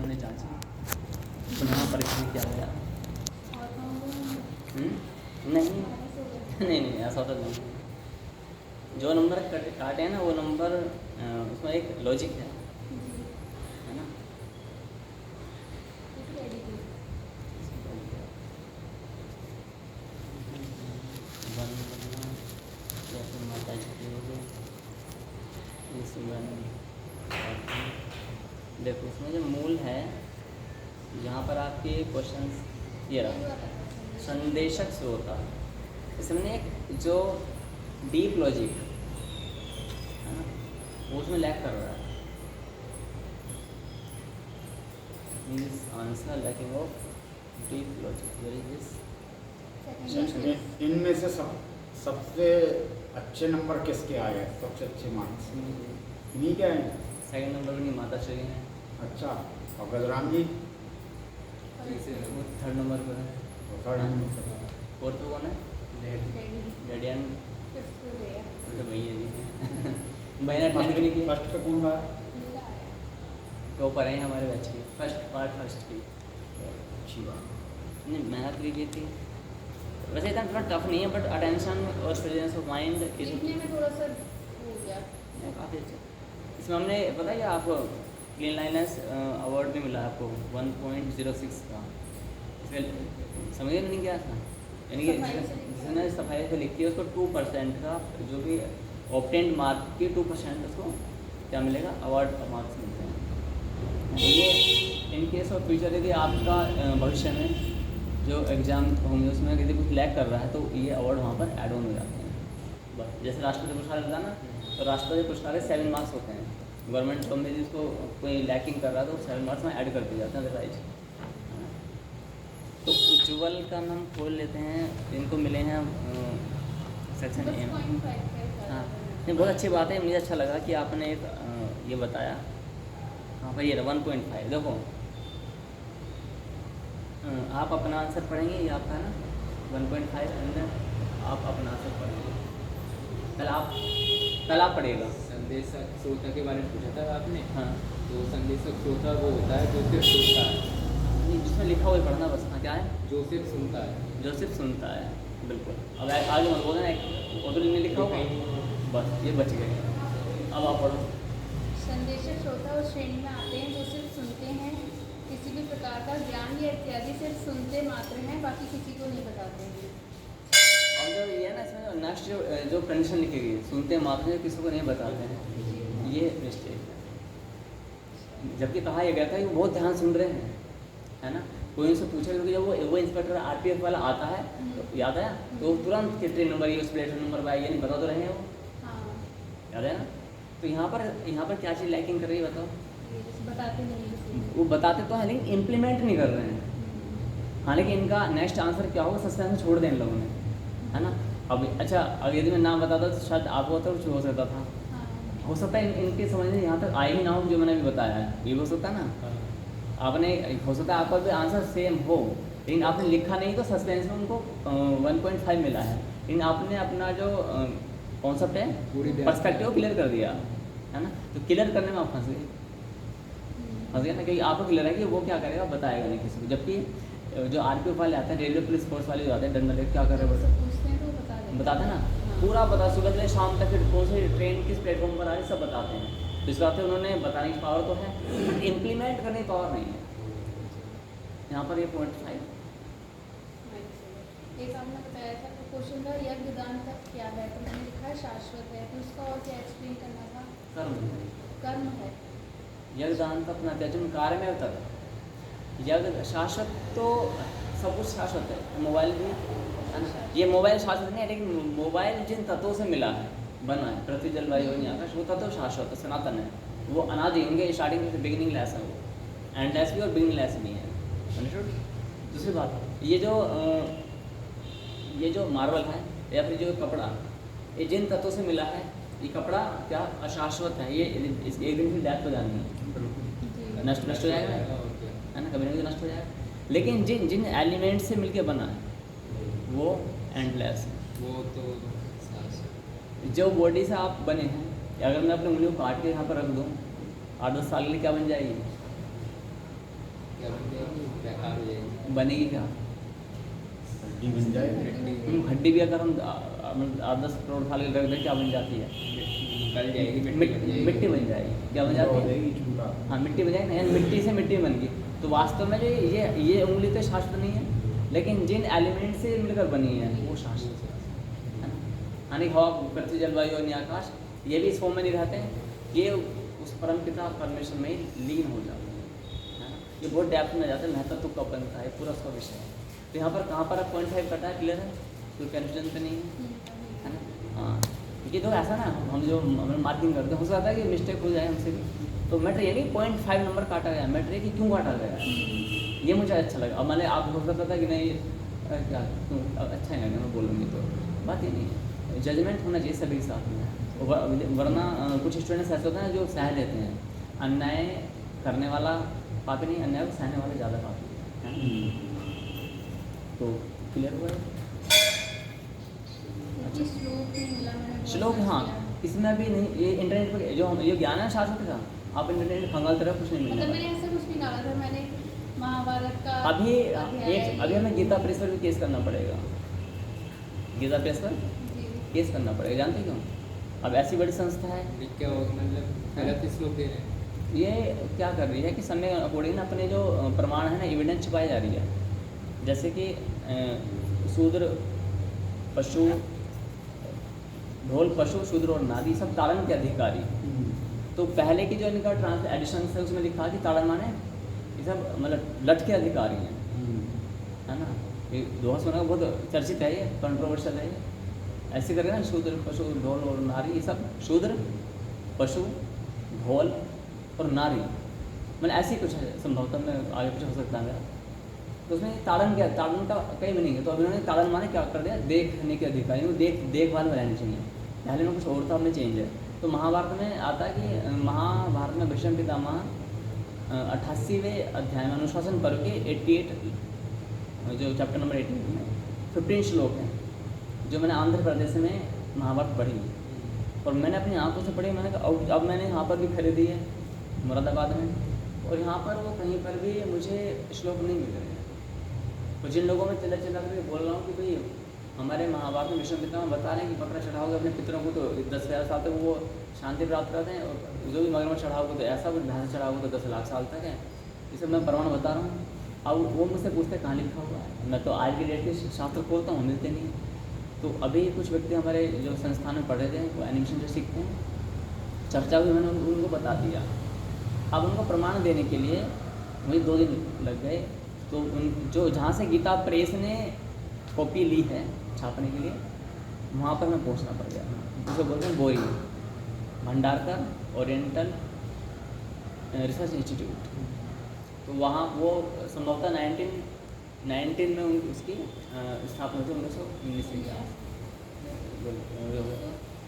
हमने जांची, पुनः परीक्षण किया गया। नहीं नहीं नहीं, ऐसा तो नहीं। जो नंबर काटे हैं ना वो नंबर उसमें एक लॉजिक है ना। देखो इसमें जो मूल है, यहाँ पर आपके क्वेश्चंस ये रहा, संदेशक श्रोता। इसमें एक जो डीप लॉजिक है ना वो उसमें लैक कर रहा है। Means answer lacking of deep logic. Where is this? इनमें से सबसे अच्छे नंबर किसके आए हैं, सबसे अच्छे मार्क्स इन्हीं के आए हैं? सेकंड नंबर पर नहीं, माता श्री हैं। अच्छा, और गजराम जी थर्ड नंबर पर है। Third number. फोर्थ कौन है? रेडियन तो भैया जी भैया टेंथ भी नहीं किया। फर्स्ट पे कौन रहा? टॉपर हैं हमारे बैच की, फर्स्ट की। अच्छी बात। नहीं मेहनत भी की थी वैसे, इतना थोड़ा टफ नहीं है, बट अटेंशन और प्रेजेंस ऑफ माइंड लिखने में थोड़ा सा हो गया काफ़ी अच्छा। इसमें हमने पता है आपको क्लीन लाइनर्स अवार्ड भी मिला आपको 1.06 का। इसमें समझिए नहीं क्या था, यानी कि जिसने सफाई से लिखी है उसको 2% का जो भी ऑब्टेंड मार्क की 2% उसको क्या मिलेगा, अवार्ड मार्क्स मिलते हैं। तो ये इन केस ऑफ फ्यूचर यदि आपका भविष्य में जो एग्ज़ाम होंगे उसमें यदि कुछ लैक कर रहा है तो ये अवार्ड वहाँ पर ऐड ऑन हो जाते हैं। बस जैसे राष्ट्रपति पुरस्कार मिलता है ना, तो राष्ट्रपति पुरस्कार 7 मार्क्स होते हैं। गवर्नमेंट जॉब में जिसको कोई लैकिंग कर रहा है तो 7 मार्क्स में ऐड कर दिए जाते हैं अदरवाइज। तो उज्ज्वल का हम खोल लेते हैं, इनको मिले हैं सेक्शन ए में। हाँ नहीं, बहुत अच्छी बात है, मुझे अच्छा लगा कि आपने एक ये बताया। हाँ भाई ये 1.5 देखो, आप अपना आंसर पढ़ेंगे, ये आपका ना 1.5 अंदर आप अपना आंसर पढ़ेंगे। कल आप पढ़िएगा। संदेशक श्रोता के बारे में पूछा था आपने। हाँ तो संदेशक श्रोता वो होता है जो सिर्फ सुनता है, नहीं जिसमें लिखा हुआ पढ़ना बस। हाँ क्या है? जो सिर्फ सुनता है। जो सिर्फ सुनता है, बिल्कुल। अब आगे मत बोलना, ऑटो में लिखा होगा बस, ये बच गए। अब आप पढ़ो। संदेशक श्रोता उस श्रेणी में आते हैं जो सिर्फ सुनते हैं, किसी भी प्रकार का ज्ञान या इत्यादि सिर्फ सुनते मात्र हैं, बाकी किसी को नहीं बताते हैं। और जो ये है ना इसमें नेक्स्ट जो कंडीशन लिखी गई, सुनते मात्र हैं किसी को नहीं बताते हैं, ये मिस्टेक है। जबकि कहा यह गया था कि वो बहुत ध्यान सुन रहे हैं, है ना। कोई उनसे पूछेगा कि जब वो इंस्पेक्टर आरपीएफ वाला आता है तो याद आया तो तुरंत कितने नंबर ये उस प्लेटफॉर्म नंबर पर ये नहीं बता तो रहे हैं वो, याद है ना। तो यहाँ पर क्या चीज़ लैकिंग कर रही है बताओ? बताते नहीं, वो बताते तो हैं लेकिन इम्प्लीमेंट नहीं कर रहे हैं। हालांकि इनका नेक्स्ट आंसर क्या होगा, सस्पेंस छोड़ दें इन लोगों ने, है ना। अब अच्छा, अब यदि मैं नाम बताता तो शायद आपको होता कुछ हो सकता था, हो सकता है इनके समझ में यहाँ तक आए ही ना हो जो मैंने अभी बताया है, ये हो सकता है ना। आपने हो सकता है आपका भी आंसर सेम हो, लेकिन आपने लिखा नहीं तो सस्पेंस में उनको 1.5 मिला है। लेकिन आपने अपना जो कॉन्सेप्ट है पर्सपेक्टिव क्लियर कर दिया, है ना। तो क्लियर करने में आप फंस गए ना, क्योंकि आपको क्लियर है कि वो क्या करेगा, बताएगा नहीं किसी को। जबकि जो आरपीएफ वाले आते हैं, रेलवे पुलिस फोर्स वाले जो आते हैं, डंडल क्या कर रहे हैं बताते हैं ना, पूरा बता, सुबह से शाम तक फिर कौन सी ट्रेन किस प्लेटफॉर्म पर आ रही सब बताते हैं। तो इस बात से उन्होंने बताने की पावर तो है, बट इम्प्लीमेंट करने की पावर नहीं है। यहाँ पर ये 0.5 एक आपने बताया था क्वेश्चन था यज्ञ दान तक क्या है, तो मैंने लिखा है शाश्वत है, तो उसका और क्या एक्सप्लेन करना था? कर्म है। यज्ञ दान तक अपना त्याजन कार्य में तक, यज्ञ शाश्वत तो सब कुछ शाश्वत है, मोबाइल भी है ना। ये मोबाइल शाश्वत नहीं है, लेकिन मोबाइल जिन तत्वों से मिला है, बना है, पृथ्वी जल वायु अग्नि आकाश, वो तत्व शाश्वत है, सनातन है, वो अनादि। उनके स्टार्टिंग से बिगिनिंग लेस है, वो एंडलेस भी और बिगिनिंग लेस नहीं है। अंडरस्टूड। दूसरी बात, ये जो मार्बल है या फिर जो कपड़ा, ये जिन तत्वों से मिला है, ये कपड़ा क्या अशाश्वत है, ये एक दिन फिर डेथ हो जानी है, नष्ट हो जाएगा, है ना, कभी ना कभी नष्ट हो जाएगा। लेकिन जिन एलिमेंट से मिलके बना है वो एंडलेस है। वो तो जो बॉडी से आप बने हैं, अगर मैं अपनी उंगली को काट के यहाँ पर रख दूँ 8-10 साल के लिए क्या बन जाएगी? क्या बन जाएगी, बेकार हो जाएगी। बनेगी क्या? हड्डी बन जाएगी। हड्डी भी अगर हम 8-10 करोड़ साल के रख दें क्या बन जाती है? गल जाएगी, मिट्टी बन जाएगी। मिट्टी बन जाएगी। क्या बन हो जाती है? जाएगी चूड़ा। हाँ मिट्टी बन जाएगी ना, यानी मिट्टी से मिट्टी बन गई। तो वास्तव में जो ये उंगली तो शास्त्र नहीं है, लेकिन जिन एलिमेंट से मिलकर बनी है वो शास्त्र है ना। यानी हवा, पृथ्वी, जलवायु और आकाश ये भी इस फॉर्म में नहीं रहते हैं, ये उस परम पिता परमेश्वर में ही लीन हो जाते हैं, है ना। ये बहुत डेप्थ में जाते हैं, महत्व का बनता है पूरा उसका विषय है। तो यहाँ पर कहाँ पर 0.5 कटा है, क्लियर है, कोई कन्फ्यूजन तो नहीं है ना। हाँ क्योंकि तो ऐसा ना हम जो मार्किंग करते हैं हो सकता है कि मिस्टेक हो जाए हमसे भी, तो मैटर ये नहीं 0.5 नंबर काटा गया, मैटर ये कि क्यों काटा गया, ये मुझे अच्छा लगा। अब मैंने आप हो सकता था कि नहीं क्या क्यों, अच्छा ही लगा मैं बोलूँगी, तो बात ये नहीं है, जजमेंट होना चाहिए सभी के साथ में। वरना कुछ स्टूडेंट्स ऐसे होते हैं जो सह लेते हैं, अन्याय करने वाला पापी नहीं, अन्याय को सहने वाला ज़्यादा पापी है। तो क्लियर हुआ है? श्लोक नहीं मिला मैंने बहुत श्लोक सर्च हाँ, किया। इसमें भी नहीं, ये इंटरनेट पर जो हम ये ज्ञान है शास्त्र का, आप इंटरनेट खंगाल तरह कुछ नहीं मतलब मिलेगा। मैंने ऐसा कुछ नहीं डाला था, मैंने महाभारत का अभी अध्याय- अभी हमें गीता प्रेस पर भी केस करना पड़ेगा, गीता प्रेस पर जी। केस करना पड़ेगा, जानते क्यों? अब ऐसी बड़ी संस्था है, लिख के होगा, मतलब गलत श्लोक दे रहे हैं। ये क्या कर रही है कि समय अकॉर्डिंग ना अपने जो प्रमाण है ना, एविडेंस छुपाई जा रही है। जैसे कि शूद्र, पशु, ढोल, पशु, शूद्र और नारी सब ताड़न के अधिकारी। तो पहले की जो इनका एडिशन है उसमें लिखा कि ताड़न माने ये सब मतलब लठ के अधिकारी हैं, है ना। ये दोहा सुना बहुत चर्चित है, ये कंट्रोवर्शियल है। ऐसे करके ना शूद्र, पशु, ढोल और नारी, ये सब शूद्र, पशु, ढोल और नारी, मतलब ऐसी कुछ है, संभवतः में आगे कुछ हो सकता है। तो उसमें ताड़न क्या, ताड़न का कई भी नहीं है, तो अभी उन्होंने ताड़न माने क्या कर दिया, देखने के अधिकारी, देखभाल में रहनी चाहिए। पहले में कुछ और था, हमने चेंज है। तो महाभारत में आता है कि महाभारत में भीष्म पितामह 88वें अध्याय में अनुशासन पर्व के 88 जो चैप्टर नंबर 88 में 15 श्लोक हैं, जो मैंने आंध्र प्रदेश में महाभारत पढ़ी और मैंने अपनी आंखों से पढ़ी। मैंने कहा अब मैंने यहाँ पर भी खरीदी है मुरादाबाद में, और यहाँ पर वो कहीं पर भी मुझे श्लोक नहीं मिल रहे हैं। तो जिन लोगों में चिल्ला करके बोल रहा हूँ कि भाई हमारे महाभारत में भीष्म पितामह बता रहे हैं कि बकरा चढ़ाओगे अपने पितरों को तो 10,000 साल तक वो शांति प्राप्त करते हैं, और जो भी मगरमच्छ चढ़ाओगे तो ऐसा, कुछ भैंस चढ़ाओगे तो 10 लाख साल तक है। ये सब मैं प्रमाण बता रहा हूँ। अब वो मुझसे पूछते कहाँ लिखा हुआ है, मैं तो आज की डेट के शास्त्र खोलता हूँ, मिलते नहीं। तो अभी कुछ व्यक्ति हमारे जो संस्थान में पढ़े थे, वो एनिमेशन जो सीखते हैं, चर्चा हुई, मैंने उनको बता दिया। अब उनको प्रमाण देने के लिए मुझे 2 दिन लग गए। तो उन जो जहाँ से गीता प्रेस ने कॉपी ली है छापने के लिए, वहाँ पर मैं पहुँचना पड़ गया, जिसे बोलते हैं बोरी, भंडारकर ओरिएंटल रिसर्च इंस्टीट्यूट। तो वहाँ वो संभवतः 1919 में उसकी स्थापना हुई थी, 1919 में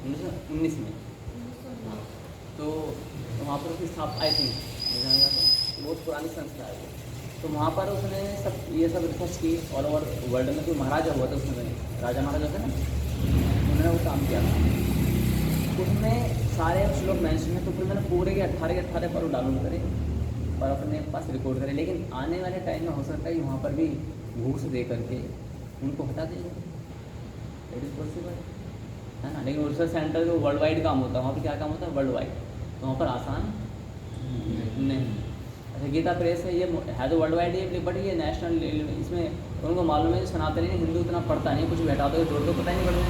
1919 में। हाँ, तो वहाँ पर उसकी स्थापना आई थिंक बहुत पुरानी संस्था है वो। तो वहाँ पर उसने सब ये सब रिसर्च की ऑल ओवर वर्ल्ड में। कोई महाराजा हुआ था उसमें, राजा महाराजा थे ना, उन्होंने वो काम किया था। उसमें सारे श्लोक मेंशन है, तो फिर मैंने पूरे के 18 पर डाउनलोड करे और अपने पास रिकॉर्ड करे। लेकिन आने वाले टाइम में हो सकता है कि वहाँ पर भी घूस दे करके उनको हटा दें, इट इज़ पॉसिबल, है ना। लेकिन रिसर्च सेंटर जो वर्ल्ड वाइड काम होता है, वहाँ पर क्या काम होता है, वर्ल्ड वाइड, तो वहाँ पर आसान नहीं। अच्छा गीता प्रेस है, ये है तो वर्ल्ड वाइड है, बट ये नेशनल, इसमें उनको मालूम है सनातनी हिंदू इतना पढ़ता नहीं, कुछ भी हटा दो जोड़ दो, पता ही नहीं पढ़ने,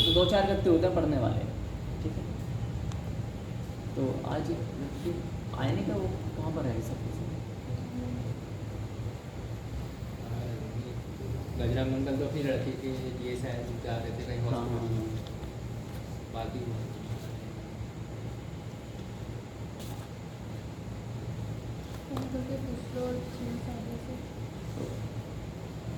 तो 2-4 व्यक्ति होते हैं पढ़ने वाले, ठीक है। तो आज व्यक्ति आए नहीं, क्या वो कहाँ पर है सब कुछ। बजरंग मंगल तो अपनी लड़की के ये शायद जा रहे थे कहीं हाँ हाँ हॉस्पिटल, हाँ। बाकी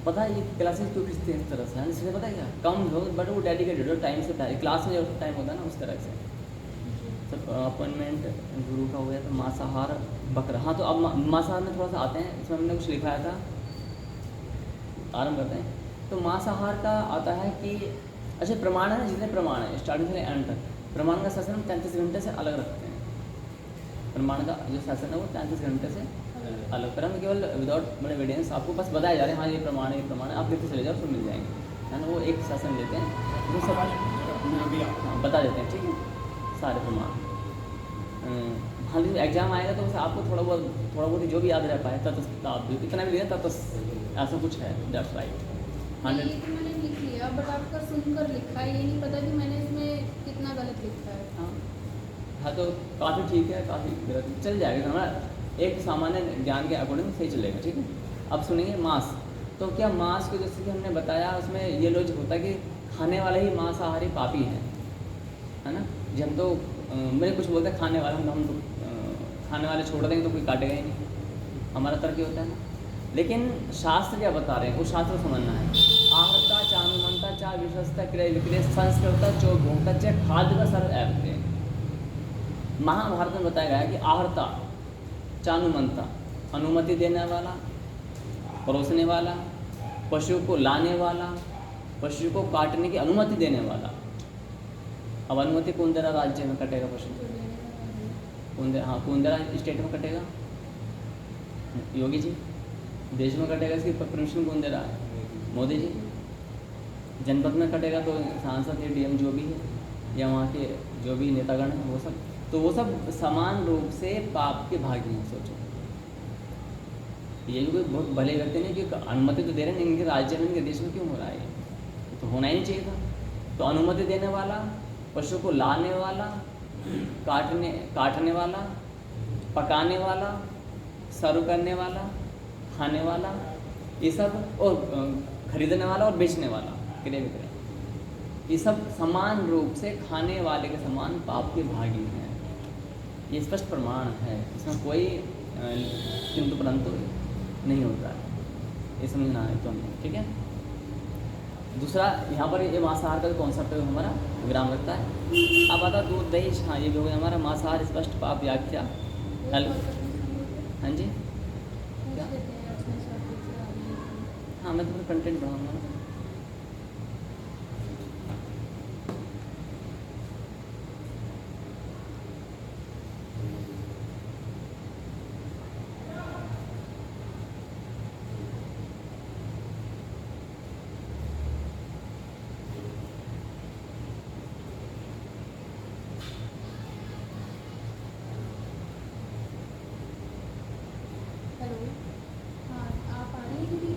पता है ये क्लासेस क्यों खींचते हैं इस तरह से, इसलिए पता है क्या, कम हो बट वो डेडिकेटेड हो, टाइम से पहले क्लास में जो टाइम होता है ना, उस तरह से। सब अपॉइंटमेंट गुरु का हो गया, तो मांसाहार बकरा। हाँ, तो अब मांसाहार में थोड़ा सा आते हैं, इसमें हमने कुछ लिखाया था, आरम्भ करते हैं। तो मांसाहार का आता है कि अच्छा प्रमाण है ना, जितने प्रमाण है स्टार्टिंग से एंड तक, प्रमाण का सेशन हम 33 घंटे से अलग रखते हैं। प्रमाण का जो सेशन है वो 33 घंटे से अलग परंतु केवल विदाउट मतलब एविडेंस आपको बस बताया जा रहा है हाँ ये प्रमाण है ये प्रमाण है, आप लेते चले जाओ तो मिल जाएंगे, है ना। वो एक शासन देते हैं वो सब अपना भी आप हाँ, बता देते हैं, ठीक है, सारे प्रमाण। हाँ एग्जाम आएगा तो उसे आपको थोड़ा बहुत ही जो भी याद रह पाए तटस्थ आप भी इतना भी दिया तटस्थ ऐसा कुछ है, दैट्स राइट। ये तो मैंने लिख लिया बट आपका सुनकर लिखा है, ये नहीं पता कि मैंने इसमें कितना गलत लिखा है। हाँ तो काफ़ी ठीक है, काफ़ी गलत चल जाएगा, हमारा एक सामान्य ज्ञान के अकॉर्डिंग सही चलेगा, ठीक है। अब सुनिए मांस, तो क्या मांस को जैसे कि हमने बताया उसमें ये लॉजिक होता है कि खाने वाले ही मांसाहारी पापी हैं, है ना। जी हम तो मेरे कुछ बोलते हैं खाने वाले, हम तो खाने वाले छोड़ देंगे तो कोई काटेगा ही नहीं, हमारा तर्क ये होता है ना। लेकिन शास्त्र क्या बता रहे हैं वो शास्त्र समझना है। आहर्ता चानुमंता चा विश्वस्ता क्रय विक्रय संस्कृता चो भोक्ता च खाद्य का सर्व ऐपते। महाभारत में बताया गया है कि आहर्ता चानुमंता अनुमति देने वाला, परोसने वाला, पशु को लाने वाला, पशु को काटने की अनुमति देने वाला। अब अनुमति कौन दे रहा राज्य में कटेगा पशु, कौन दे, हाँ कौन दे रहा स्टेट में कटेगा, योगी जी। देश में कटेगा इसकी परमिशन कौन दे रहा है, मोदी जी। जनपद में कटेगा तो सांसद या डीएम जो भी है या वहाँ के जो भी नेतागण हैं वो सब, तो वो सब समान रूप से पाप के भागी हैं। सोचो ये भी कोई बहुत भले व्यक्ति नहीं कि अनुमति तो दे रहे हैं, इनके राज्य में इनके देश में क्यों हो रहा है ये, तो होना ही नहीं चाहिए था। तो अनुमति देने वाला, पशु को लाने वाला, काटने वाला, पकाने वाला, सर्व करने वाला, खाने वाला, ये सब, और खरीदने वाला और बेचने वाला, क्रय विक्रय, ये सब समान रूप से खाने वाले के समान पाप के भागी हैं। ये स्पष्ट प्रमाण है, इसमें कोई किंतु परंतु नहीं होता है, ये समझना है तो हमें, ठीक है। दूसरा यहाँ पर ये मांसाहार का कॉन्सेप्ट हमारा विराम रखता है। अब आता दूध दही, हाँ ये भी हो गया हमारा मांसाहार स्पष्ट पाप व्याख्या। हाँ जी क्या, हाँ मैं तुम्हें कंटेंट बढ़ाऊँगा ना। हेलो, हाँ आप आ रही हैं दीदी?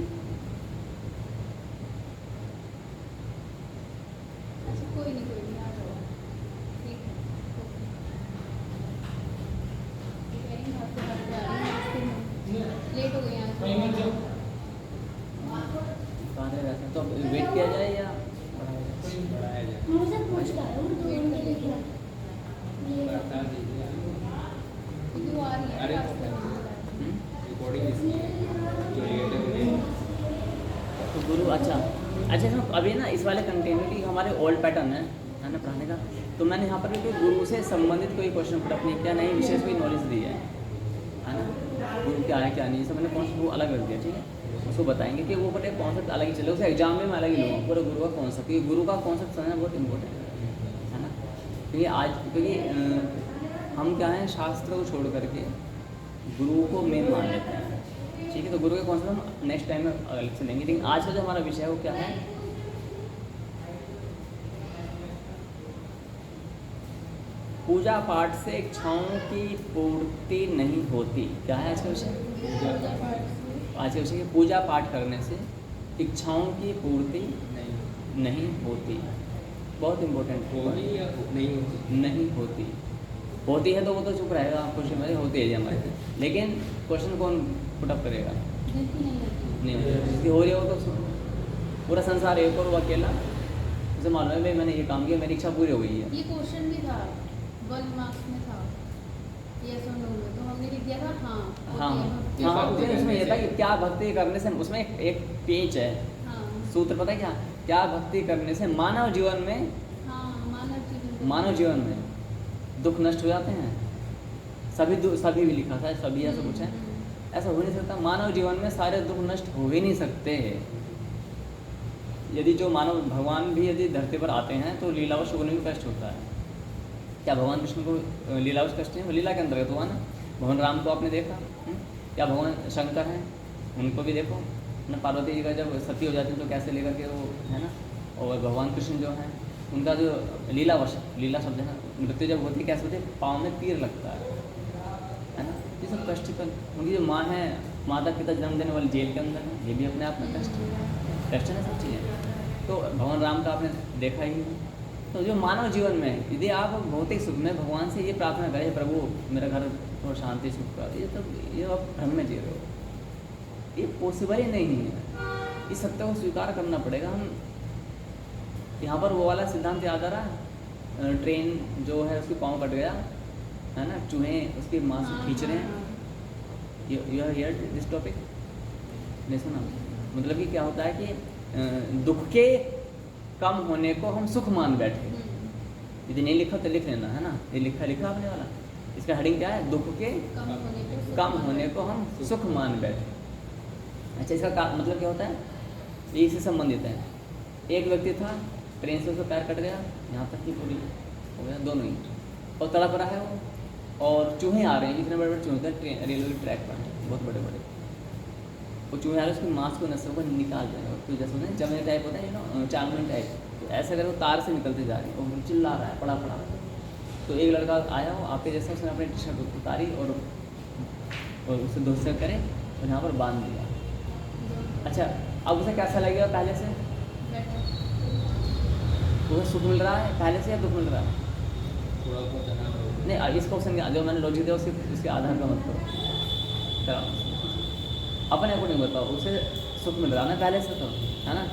अच्छा कोई नहीं आ जाओ, ठीक है, ओके। आपके घर पे आ रही हैं, लेट हो गए आज। कहाँ रह जाते हैं तो अब वेट किया जाए या बढ़ाया जाए, वेट कर लीजिए बता दीजिए। क्योंकि वो आ रही है अरे, रास्ते में। रिकॉर्डिंग इसकी है जो लेट है वो लेट। तो गुरु अच्छा इसमें अभी ना इस वाले कंटिन्यूटी हमारे ओल्ड पैटर्न है ना पढ़ाने का। तो मैंने यहाँ पर भी कोई गुरु से संबंधित कोई क्वेश्चन पुटअप नहीं किया, नहीं विशेष कोई नॉलेज दी है ना। गुरु क्या है क्या नहीं, ये सब मैंने कॉन्सेप्ट वो अलग रख दिया, ठीक है। उसको बताएंगे कि वो बट एक कॉन्सेप्ट अलग ही चले, उसे एग्जाम में मैं अलग ही लूँगा पूरा गुरु का कॉन्सेप्ट, क्योंकि गुरु का कॉन्सेप्ट समझना बहुत इंपॉर्टेंट है ना। क्योंकि हम क्या है शास्त्र को छोड़ करके गुरु को मेन मान लेते हैं, ठीक है। तो गुरु के कॉन्सेप्ट हम नेक्स्ट टाइम में अलग से लेंगे, लेकिन आज का जो हमारा विषय है वो क्या है, पूजा पाठ से इच्छाओं की पूर्ति नहीं होती। क्या है आज का विषय, आज का विषय कि पूजा पाठ करने से इच्छाओं की पूर्ति नहीं होती। बहुत इम्पोर्टेंट होगी या नहीं होगी? नहीं होती, होती है तो वो तो चुप रहेगा, क्वेश्चन में होती है जी हमारे, लेकिन क्वेश्चन कौन पुटअप करेगा, नहीं होती। जिसकी हो रही हो तो पूरा संसार एक और वो अकेला, उसे मालूम है भाई मैंने ये काम किया, मेरी इच्छा पूरी हो गई है। ये क्वेश्चन भी था 1 मार्क्स में था, यस और नो में, तो हमने लिख दिया था हाँ हाँ होती है, हाँ, भक्ति उसमें ये था करने कि क्या भक्ति करने से, उसमें एक पेज है, हाँ सूत्र पता है क्या, क्या भक्ति करने से मानव जीवन में हाँ मानव जीवन में दुख नष्ट हो जाते हैं। सभी भी लिखा था, सभी ऐसा कुछ है, ऐसा हो नहीं सकता। मानव जीवन में सारे दुख नष्ट हो ही नहीं सकते। यदि जो मानव भगवान भी यदि धरती पर आते हैं तो लीलावश होने में कष्ट होता है। क्या भगवान विष्णु को लीलावश कष्ट है, वो लीला के अंतर्गत हुआ ना। भगवान राम को आपने देखा, या भगवान शंकर हैं, उनको भी देखो ना, पार्वती जी का जब सती हो जाती है तो कैसे लेकर के वो है ना, और भगवान कृष्ण जो हैं उनका जो लीला शब्द है ना, मृत्यु जब होती है कैसे होती है, पाँव में तीर लगता है ना, ये सब कष्ट का। उनकी जो माँ है, माता पिता जन्म देने वाली जेल के अंदर है, ये भी अपने आप में कष्ट है ना, सब चीज़ें। तो भगवान राम का आपने देखा ही है। तो जो मानव जीवन में यदि आप भौतिक सुख में भगवान से ये प्रार्थना करें, प्रभु मेरा घर थोड़ा शांति सुख का, ये आप भ्रम में जी रहे हो, ये पॉसिबल ही नहीं है। इस सत्य को स्वीकार करना पड़ेगा। हम यहाँ पर वो वाला सिद्धांत याद आ रहा है, ट्रेन जो है उसकी पाँव कट गया है ना, चूहे उसके मांस खींच रहे हैं। You have heard this topic? नहीं सुना? मतलब कि क्या होता है कि दुख के कम होने को हम सुख मान बैठे। यदि नहीं लिखा तो लिख लेना, है ना, ये लिखा आपने वाला, इसका हेडिंग क्या है? दुख के कम होने को हम सुख मान बैठे। अच्छा, इसका मतलब क्या होता है? ये इससे संबंधित है। एक व्यक्ति था, ट्रेन से उसका पैर कट गया, यहाँ तक की पूरी हो गया, दोनों ही, और तड़प रहा है वो, और चूहे आ रहे हैं, इतने बड़े बड़े चूहे होते हैं ट्रेन रेलवे ट्रैक पर, बहुत बड़े बड़े, वो चूहे आ रहे हैं, उसकी मांस को नसों को निकाल रहे हैं, तो जैसे होते हैं जमने टाइप होता है, यू नो, चाउमीन टाइप, तो ऐसे अगर वो तार से निकलते जा रहे हैं, वो चिल्ला रहा है पड़ा पड़ा। तो एक लड़का आया, वो आपके जैसा, उसने अपनी टी शर्ट उतारी और उसे दोस्त करे और यहाँ पर बांध दिया। अच्छा, अब उसे कैसा लगेगा? पहले से उसे सुख मिल रहा है पहले से या दुख मिल रहा है? थोड़ा बहुत आनंद नहीं, इस क्वेश्चन के जो मैंने लॉजिक दिया उसके आधार पर मत करो, अपने को नहीं बताओ। उसे सुख मिल रहा है ना पहले से, तो है ना,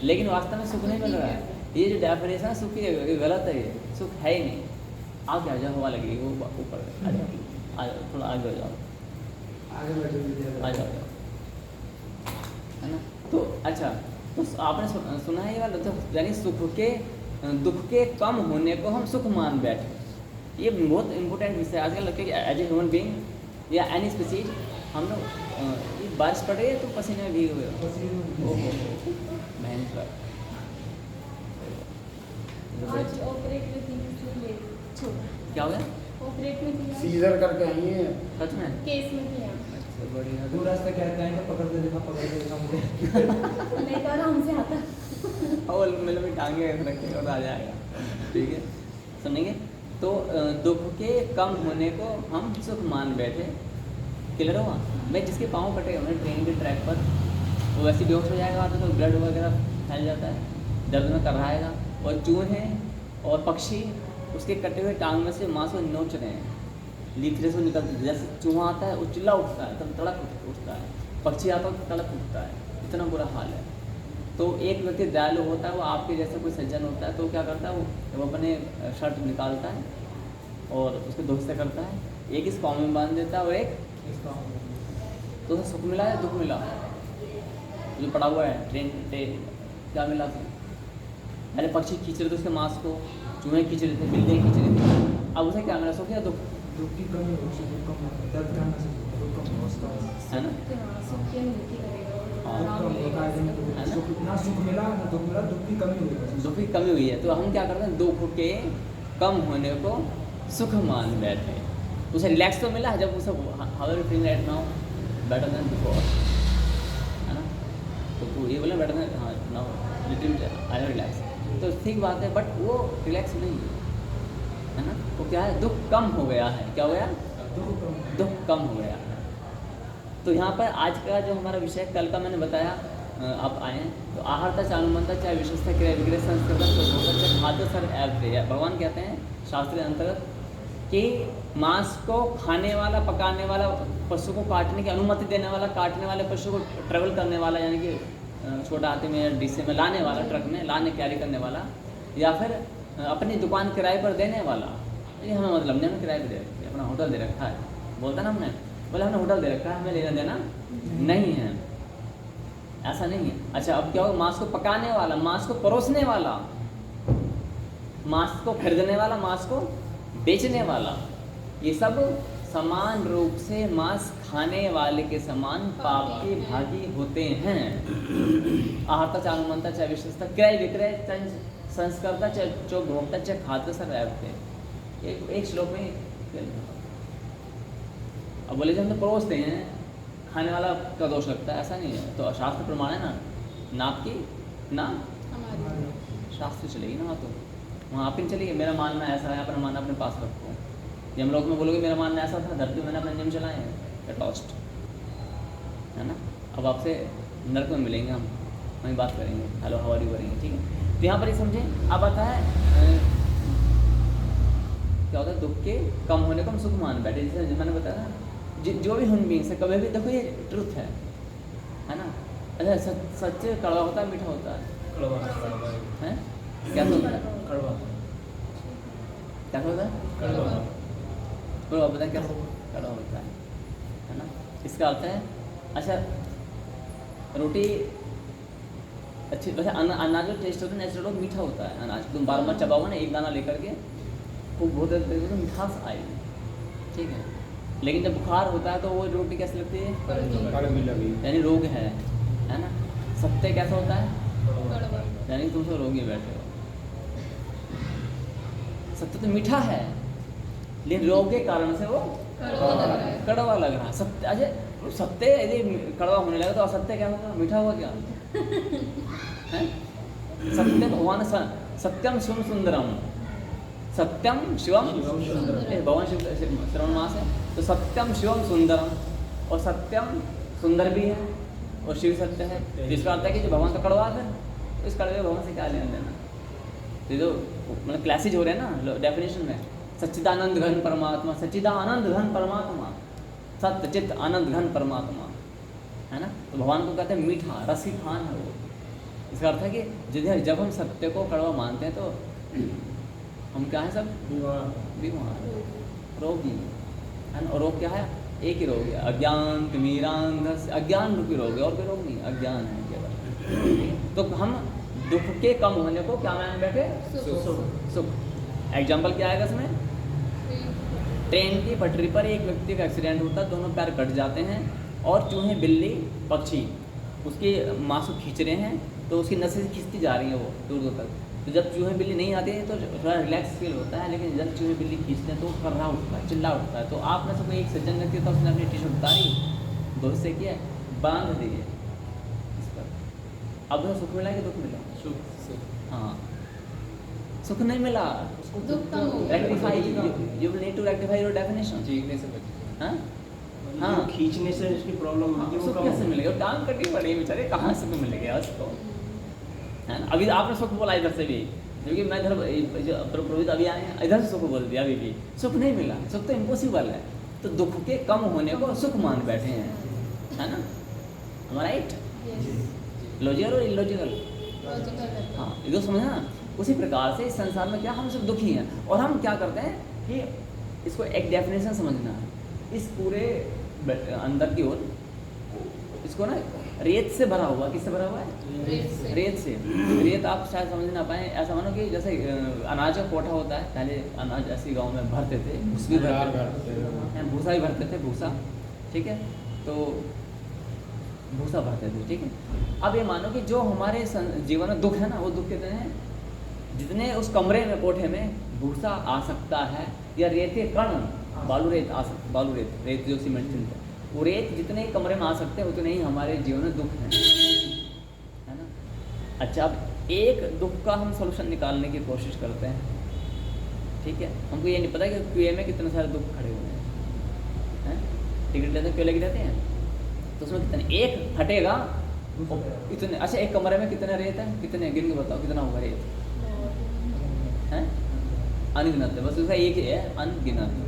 लेकिन वास्तव में सुख नहीं मिल रहा है। ये जो डेफिनेशन है सुख की, ये गलत है, ये सुख है ही नहीं। आगे आ जाओ, हवा लगेगी, वो ऊपर आ जाओ, थोड़ा आगे हो जाओ, आ जाओ, है ना। तो अच्छा, तो आपने सुना है ये वाला, तो यानी दुख के कम होने को हम सुख मान बैठे। ये बहुत इंपॉर्टेंट विषय है आजकल। एज ए ह्यूमन बीइंग या एनी स्पीसीज, हम लोग बारिश पड़ रही है तो पसीने में भीगे हुए, ओहो भयंकर। आज ऑपरेट में थी, इसलिए छोड़ा। क्या हो गया? ऑपरेट में थी, सीजर करके आई है। सच में? केस में थी। अच्छा, बढ़िया। वो रास्ता क्या कहेंगे, पकड़ दे देखा मुझे। नहीं तो आराम से आता। और मतलब में टांगे रखेगा और आ जाएगा, ठीक है, सुनेंगे। तो दुख के कम होने को हम सुख मान बैठे। क्लियर हुआ? मैं जिसके पाँव कटे हुए ट्रेन के ट्रैक पर, वो वैसे बेहोश हो जाएगा, तो ब्लड वगैरह फैल जाता है, दर्द में कर रहा है। और चूहे और पक्षी उसके कटे हुए टांग में से मांस को नोच रहे हैं, लीथरे से निकलते। जैसे चूहा आता है वो चिल्ला उठता है, तब तड़क उठता है, पक्षी आता है तो तड़क उठता है, इतना बुरा हाल है। तो एक व्यक्ति दयालु होता है, वो आपके जैसा कोई सज्जन होता है, तो क्या करता है, वो अपने शर्ट निकालता है और उसके दोस्त से करता है, एक इस पाँव में बांध देता है और एक तो उसे सुख मिला या दुख मिला? जो पड़ा हुआ है ट्रेन क्या मिला? पहले पक्षी खींच रहे थे उसके मांस को, चूहे खींच रहे थे, बिल्ली खींच रही थी, अब उसे क्या मिला? सुख या दुख? दुख की कमी हो, दुख कम होता है, दर्द करना से दुख कम होता है ना। सुख के मिलती करेगा, हाँ। आराम मिलेगा। है ना, ना सुख मिला ना दुख मिला, दुख की कमी हुई बस। दुख की कमी हुई है, तो हम क्या करते हैं? दुख के कम होने को सुख मान बैठे। उसे रिलैक्स तो मिला जब उसे how are you feeling right now, better than before, है ना। तो ये बोले बेटर देन, हाँ now little I am relax, तो ठीक बात है, बट वो रिलैक्स नहीं है ना। वो क्या है? दुख कम हो गया है। क्या हो गया? दुख कम हो गया है। तो यहाँ पर आज का जो हमारा विषय, कल का मैंने बताया, आप आए हैं तो आहारता चानुमंता चाहे विशेषता क्रिया विग्रह संस्कृत खाद्य सर ऐप है। भगवान कहते हैं शास्त्र के अंतर्गत कि मांस को खाने वाला, पकाने वाला, पशु को काटने की अनुमति देने वाला, काटने वाले पशु को ट्रेवल करने वाला, यानी कि छोटा हाथी में या डीसी में लाने वाला, ट्रक में लाने कैरी करने वाला, या फिर अपनी दुकान किराए पर देने वाला, ये हमें मतलब नहीं, हमें किराए पर दे रखा है, अपना होटल दे रखा है, बोलता ना हमने, बोले हमने होटल दे रखा है, हमें लेना देना नहीं है, ऐसा नहीं है। अच्छा, अब क्या होगा? मांस को पकाने वाला, मांस को परोसने वाला, मांस को खरीदने वाला, मांस को बेचने वाला, ये सब समान रूप से मांस खाने वाले के समान पाप के भागी होते हैं। आहारता चानुमंता चाहे विशेषता क्रय विक्रय चाहे संस्कर्ता चाहे जो भोक्ता चाहे खाद्य सर रहते एक श्लोक में। अब बोले जब हम तो परोसते हैं खाने वाला का दोष लगता है, ऐसा नहीं है। तो शास्त्र प्रमाण है ना, नाप की ना हमारी शास्त्र चलेगी ना, तो वहाँ आप ही चलिए, मेरा मानना ऐसा है, अपना मानना अपने पास रखो। यमलोक में बोलोगे मेरा मानना ऐसा था, धरती में मैंने अपने नियम चलाए हैं, गेट लॉस्ट, है ना। अब आपसे नरक में मिलेंगे हम, वहीं बात करेंगे, हेलो हाउ आर यू करेंगे, ठीक है। तो यहाँ पर ये समझें, अब आता है क्या होता है, दुख के कम होने को हम सुख मान बैठे। जैसे मैंने बताया ना, जो भी ह्यूमन बीइंग्स है, कभी भी देखो ये ट्रुथ है ना। अच्छा, सच कड़वा होता है मीठा होता है, कड़वा हैं क्या होता है, कड़वा क्या होता है, कड़वा तो आप बताएं क्या कड़वा होता है ना। इसका अर्थ है, अच्छा रोटी अच्छी, वैसे अनाज जो टेस्ट होता है नेचुरल और मीठा होता है अनाज। तुम बार बार चबाओगे ना एक दाना लेकर के, खूब बहुत देर तक तो मिठास आएगी, ठीक है। लेकिन जब बुखार होता है तो वो रोटी कैसी लगती है, कड़वी लगी। यानी रोग है ना। सत्य कैसा होता है, कड़वा यानी तुम सब रोगी बैठे हो। सत्य तो मीठा है, लेकिन रोग के कारण से वो कड़वा लग रहा है। कड़वा लग रहा है। सत्य, अजय सत्य यदि कड़वा होने लगा तो असत्य क्या होगा, मीठा हुआ क्या है। सत्य भगवान सत्यम शिवम सुंदरम, सत्यम शिवम भगवान शिव श्रवण मास है, तो सत्यम शिवम सुंदरम, और सत्यम सुंदर भी है और शिव सत्य है। तो इसका अर्थ है कि जो भगवान का कड़वा है, तो इस कड़वे भगवान से क्या लेना देना। तो जो मतलब क्लासेज हो रहे हैं ना डेफिनेशन में, सच्चिदानंद घन परमात्मा, सच्चिदानंद घन परमात्मा, सत्य चित्त आनंद घन परमात्मा, है ना। तो भगवान को कहते हैं मीठा रसी खान है वो। इसका अर्थ है कि जब हम सत्य को कड़वा मानते हैं तो हम क्या है, सब बीमार रोगी है ना। और रोग क्या है, एक ही रोग है, अज्ञान तिमिरांधस्य, अज्ञान रूपी रोग है, और कोई रोग नहीं, अज्ञान है केवल। तो हम दुख के कम होने को क्या मान बैठे, सुख। एग्जाम्पल क्या आएगा इसमें, ट्रेन की पटरी पर एक व्यक्ति का एक्सीडेंट होता है, दोनों पैर कट जाते हैं, और चूहे बिल्ली पक्षी उसके मांसू खींच रहे हैं, तो उसकी नसें खींचती जा रही हैं वो दूर दूर तक। तो जब चूहे बिल्ली नहीं आते हैं तो थोड़ा रिलैक्स फील होता है, लेकिन जब चूहे बिल्ली खींचते हैं तो कर्रा उठता है, चिल्ला उठता है। तो आप में से कोई एक सज्जन व्यक्ति था, उसने अपनी टी शर्ट उतारी, दोस्त से किया, बांध दिए इस पर। अब तो सुख मिला कि दुख मिला, हाँ सुख नहीं मिला, दुख कम हो गया। Rectify, you will need to rectify your definition. चीखने से बचे। हाँ हाँ, खींचने से उसकी प्रॉब्लम हाँ, होगी, वो सुख कम कैसे होगी। मिलेगा, टांग कटी पड़ी बेचारे, कहाँ सुख मिल गया उसको, है ना। अभी आपने सुख बोला इधर से भी, क्योंकि मैं इधर प्रभुत अभी आए हैं, इधर से सुख बोल दिया, अभी भी सुख नहीं मिला, सुख तो इम्पॉसिबल है। तो दुख के कम होने को सुख मान बैठे हैं, है ना, हमारा राइट, लॉजिकल और इलॉजिकल, हाँ ये तो समझना। उसी प्रकार से इस संसार में क्या हम सब दुखी हैं, और हम क्या करते हैं कि इसको एक डेफिनेशन समझना है, इस पूरे अंदर की ओर इसको ना रेत से भरा हुआ, किससे भरा हुआ है, रेत से। रेत आप शायद समझ ना पाए, ऐसा मानो कि जैसे अनाज का कोठा होता है, पहले अनाज ऐसे गांव में भरते थे, भूसा भी भरते थे, भूसा, ठीक है, तो भूसा भरते थे, ठीक है। अब ये मानो कि जो हमारे जीवन में दुख है ना, वो दुख कितने हैं, जितने उस कमरे में, कोठे में भूसा आ सकता है, या रेते कण, बालू रेत आ सकता, बालू रेत, रेत जो सीमेंट चिंता, वो रेत जितने कमरे में आ सकते हैं उतने ही हमारे जीवन में दुख हैं, है ना। अच्छा, अब एक दुख का हम सोल्यूशन निकालने की कोशिश करते हैं, ठीक है। हमको ये नहीं पता कि कुएं में कितने सारे दुख खड़े हुए हैं, टिकट लेते हैं, क्यों लेके जाते हैं, तो उसमें कितने, एक फटेगा इतने। अच्छा, एक कमरे में कितने रेत है, कितने गिन के बताओ कितना होगा रेत, है अनगिनत है, बस उसका एक ही है, अनगिनत।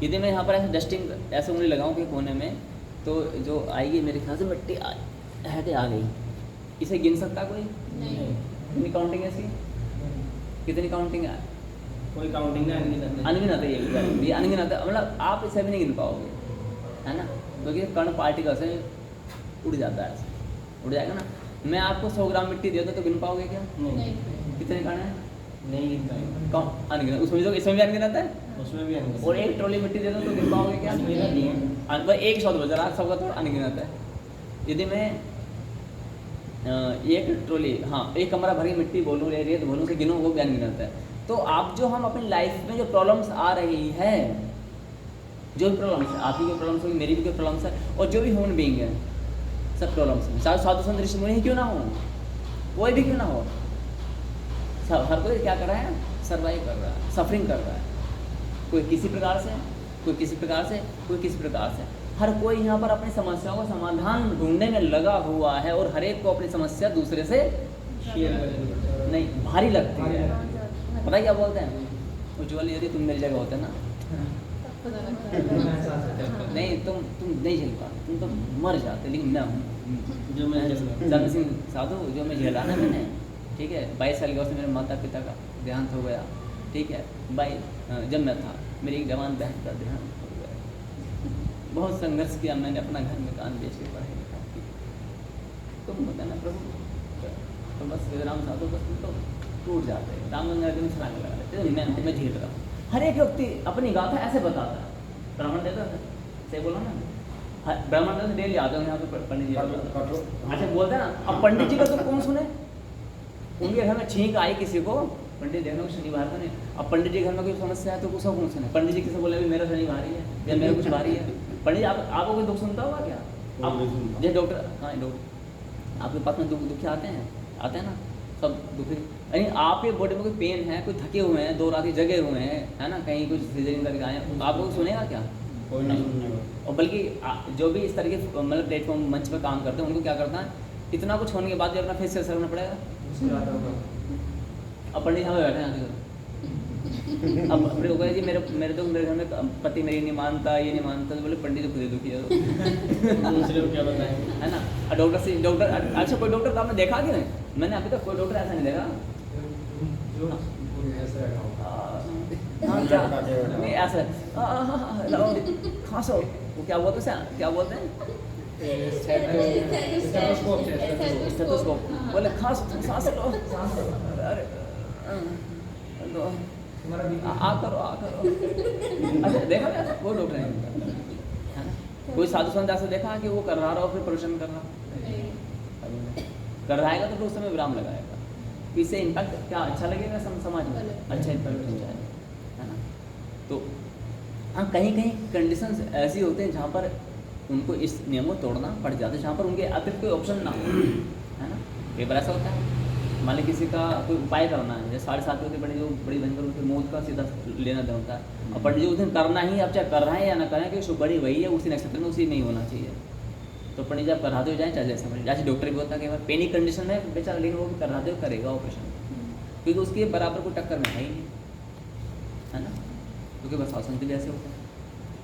यदि मैं यहाँ पर ऐसे डस्टिंग ऐसे उंगली लगाऊं कि कोने में, तो जो आएगी मेरे ख्याल से मिट्टी है कि आ गई, इसे गिन सकता कोई, कितनी काउंटिंग है इसकी, कितनी काउंटिंग है, कोई काउंटिंग नहीं, अनगिनत है, ये अनगिनत है, मतलब आप इसे भी नहीं गिन पाओगे, है ना, क्योंकि कण पार्टिकल से उड़ जाता है, ऐसे उड़ जाएगा ना। मैं आपको 100 ग्राम मिट्टी दे दूँ तो गिन पाओगे क्या, कितने कण है, नहीं अनगिनत, उसमें भी, इसमें भी अनगिनत है, उसमें भी अनगिनत। और एक ट्रॉली मिट्टी दे दूँ तो गिन पाओगे क्या, एक शब्द बचा रहा, सबका तो अनगिनत है। यदि मैं एक ट्रॉली, हाँ एक कमरा भरी मिट्टी बोलूँ, रेत बोलूँ से गिनूँ, वो भी अनगिनत है। तो आप जो हम अपनी लाइफ में जो प्रॉब्लम्स आ रही है, जो भी प्रॉब्लम्स है, आपकी कोई प्रॉब्लम्स होगी, मेरी भी कोई प्रॉब्लम्स है, और जो भी ह्यूमन बीइंग है सब प्रॉब्लम्स हैं, चाहे साधु संत ऋषि मुनि ही क्यों ना हो, कोई भी क्यों ना हो, सब हर कोई क्या कर रहा है, सर्वाइव कर रहा है, सफरिंग कर रहा है, कोई किसी प्रकार से, कोई किसी प्रकार से, कोई किसी प्रकार से, हर कोई यहाँ पर अपनी समस्याओं का समाधान ढूंढने में लगा हुआ है, और हर एक को अपनी समस्या दूसरे से नहीं भारी लगती है। पता है क्या बोलते हैं, उज्ज्वल यदि तुम मेरी जगह होते ना, नहीं तुम नहीं झेल पाते, तुम तो मर जाते, लेकिन मैं हूँ जो मैं जन्म सिंह साधु, जो मैं झेला ना मैंने, ठीक है, 22 साल की उम्र में मेरे माता पिता का देहांत हो गया, ठीक है, जब मैं था मेरी एक जवान बहन का देहांत हो गया, बहुत संघर्ष किया मैंने, अपना घर में कान बेच के पढ़ाई लिखा की, तुम बताना प्रभु, तो बस राम साधु बस तो टूट जाते, रामगंगा नदी में छलांग लगा लेते, मैं झेल रहा हूँ। हर एक व्यक्ति अपनी गाथा ऐसे बताता है, ब्राह्मण देता है, सही बोला ना, ब्राह्मण देता डेली आते हैं यहाँ पे पंडित जी, अच्छा बोलते हैं ना, अब पंडित जी का तो कौन सुने, उनके घर में छींक आई किसी को, पंडित देखने को शनि भार नहीं, अब पंडित जी घर में कोई समस्या है तो उसका कौन सुने, पंडित जी किसी बोले मेरा शनि भारी है या मेरा कुछ भारी है, पंडित जी आपको कोई दुख सुनता होगा क्या, आप जैसे डॉक्टर, हाँ डॉक्टर आपके पास में दुखी आते हैं ना, सब दुखी, यानी आपके बॉडी में कोई पेन है, कोई थके हुए हैं, 2 रात की जगे हुए हैं, है ना, कहीं कुछ सीजरिंग करके आए हैं, आपको सुनेगा क्या, कोई नहीं सुनेगा। और बल्कि जो भी इस तरह के मतलब प्लेटफॉर्म मंच पर काम करते हैं उनको क्या करता है, इतना कुछ होने के बाद भी अपना फेस कैसे रखना पड़ेगा, अब पंडित यहाँ पे बैठे हैं, अब अपने को जी मेरे घर में पति मेरी नहीं मानता, ये नहीं मानता, तो बोले पंडित जी खुद ही दुखी है, दूसरे को क्या बताएं, है ना, डॉक्टर अच्छा कोई डॉक्टर तो आपने देखा कि नहीं, मैंने अभी तक कोई डॉक्टर ऐसा नहीं देखा, नहीं ऐसा खांसो, वो क्या बोलते हैं, क्या बोलते हैं, स्टेथोस्कोप, बोले सांस लो, अरे आ करो, अच्छा देखा क्या वो डॉक्टर है ना, कोई साधु संत ऐसा देखा कि वो कर रहा हो फिर प्रवचन कर रहा कर रहा है तो उस समय विराम लगाएगा, इससे इम्पैक्ट क्या अच्छा लगेगा समाज में, अच्छा इम्पैक्ट हो जाएगा, है ना। तो हाँ कहीं कहीं कंडीशंस ऐसी होते हैं जहाँ पर उनको इस नियमों तोड़ना पड़ जाता है, जहाँ पर उनके अतिरिक्त कोई ऑप्शन ना हो, है ना, कई बार ऐसा होता है, मान ली किसी का कोई उपाय करना है, जैसे 7:30 होती बड़ी जो बड़ी भयंकर उनकी मौत का सीधा लेना देना होता है, और पंडित जी उस दिन करना ही, अब चाहे कर रहे हैं या ना करें, कि शुभ बड़ी वही है, उसी नक्षत्र में उसी नहीं होना चाहिए, तो पंडित जी आप कराते हो जाए चाहे जैसे मर्जी, जैसे डॉक्टर भी होता है कई बार पेनिक कंडीशन में बेचारा, लेकिन वो भी कराते हो करेगा ऑपरेशन, क्योंकि उसके बराबर कोई टक्कर में है ही नहीं, है ना, क्योंकि बस शासन के जैसे होता है,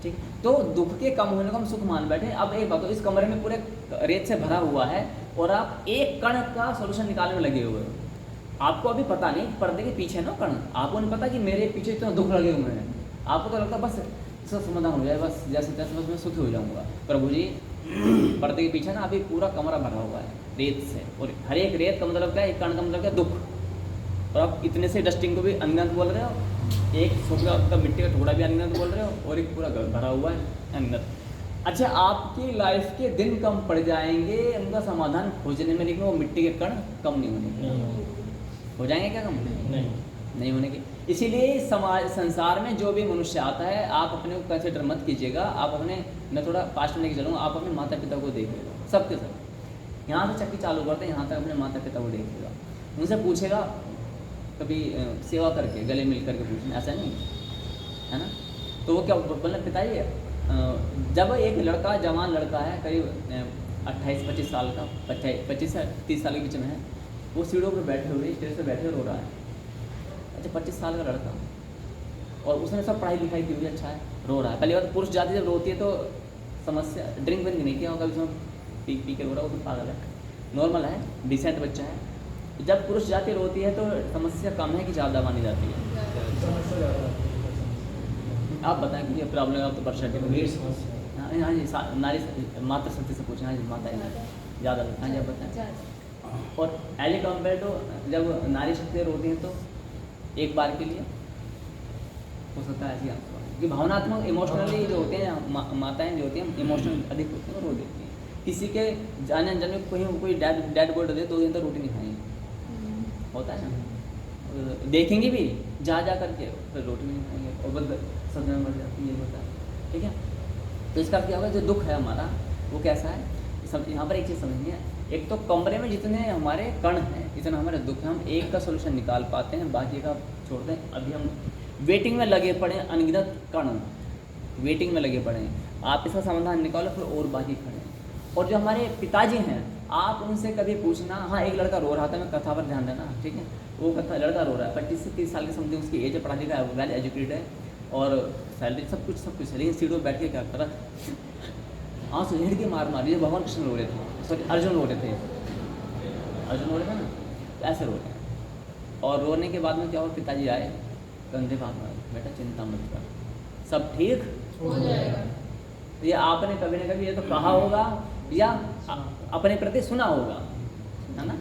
ठीक। तो दुख के कम होने को हम सुख मान बैठे। अब एक बात, इस कमरे में पूरे रेत से भरा हुआ है और आप एक कण का सॉल्यूशन निकालने में लगे हुए हो, आपको अभी पता नहीं पर्दे के पीछे ना कण, आपको नहीं पता कि मेरे पीछे इतना दुख लगे हुए हैं, आपको तो लगता है बस इसका समाधान हो जाए, बस जैसे तैसे बस मैं सुखी हो जाऊंगा। प्रभु जी पर्दे के पीछे ना अभी पूरा कमरा भरा हुआ है रेत से, और हर एक रेत का मतलब क्या है, एक कण का मतलब क्या, दुख, और आप इतने से डस्टिंग को भी अनगिनत बोल रहे हो, एक छोटा मिट्टी का टुकड़ा भी अनगिनत बोल रहे हो, और एक पूरा घर भरा हुआ है अनगिनत। अच्छा आपकी लाइफ के दिन कम पड़ जाएंगे उनका समाधान खोजने में, लेकिन वो मिट्टी के कण कम नहीं होने, हो जाएंगे क्या कम, नहीं होने के। इसीलिए समाज संसार में जो भी मनुष्य आता है, आप अपने को कंसिडर मत कीजिएगा, आप अपने, मैं थोड़ा पास्ट में लेके चलूँगा, आप अपने माता पिता को देखिएगा, सबके सब यहाँ से चक्की चालू करते हैं, यहाँ तक अपने माता पिता को देखिएगा, उनसे पूछेगा, कभी सेवा करके गले मिल करके पूछना, ऐसा नहीं है ना, तो वो क्या बोलना, पिताजी जब एक लड़का, जवान लड़का है, करीब 28-25 साल का, 25 से 30 साल के बीच में है, वो सीढ़ों पर बैठे हुए, स्टेज पर बैठे रो रहा है, अच्छा 25 साल का लड़का, और उसने सब पढ़ाई लिखाई की हुई, अच्छा है, रो रहा है। पहली बात, पुरुष जाति जब रोती है तो समस्या, ड्रिंक विंक नहीं किया होगा, उसमें पी के रो रहा है, वो तो पागल है, नॉर्मल है, डिसेंट बच्चा है। जब पुरुष जाति रोती है तो समस्या कम है कि ज़्यादा मानी जाती है, आप बताएं कि ये प्रॉब्लम है, आप तो पर्सनल, हाँ जी, नारी मातृ शक्ति से पूछना, हाँ जी माता है ज़्यादा, हाँ जी आप बताएं। और एज कम्पेयर टू जब नारी शक्ति रोती हैं तो एक बार के लिए हो सकता है ऐसी आपको कि भावनात्मक इमोशनली जो होते हैं माताएं जो होती हैं इमोशनल अधिक होती हैं और रो देती हैं। किसी के जाने अनजाने कहीं कोई डेड बॉडी दे 2 दिन तक रोटी नहीं खाएंगे, होता है ना, देखेंगे भी जा करके फिर रोटी नहीं खाएंगे और बस सदमे मर जाती है, होता है। ठीक है। तो इसका क्या होगा, जो दुख है हमारा वो कैसा है, सब यहाँ पर एक चीज़ समझनी है। एक तो कमरे में जितने हमारे कण हैं, इतना हमारे दुख है, हम एक का सोल्यूशन निकाल पाते हैं, बाकी का छोड़ दें। अभी हम वेटिंग में लगे पड़े हैं, अनगिनत कण वेटिंग में लगे पड़े हैं, आप इसका समाधान निकालो, फिर और बाकी खड़े हैं। और जो हमारे पिताजी हैं, आप उनसे कभी पूछना, हाँ एक लड़का रो रहा था, मैं कथा पर ध्यान देना, ठीक है, वो कथा लड़का रो रहा है, 25 से 30 साल की समथिंग उसकी एज है, पढ़ा लिखा है, वेल एजुकेटेड है और सैलरी सब कुछ है, लेकिन सीटों पर बैठ के क्या कर रहा, आंसू हिड़ के मार मार, ये भगवान कृष्ण रो रहे थे, सॉरी अर्जुन रो रहे थे, अर्जुन रो रहे थे ना, तो ऐसे रो रहे हैं। और रोने के बाद में क्या हुआ, पिताजी आए, कंधे पर हाथ मारे, बेटा चिंता मत कर, सब ठीक हो जाएगा। ये आपने कभी ना कभी ये तो कहा होगा या अपने प्रति सुना होगा, है ना,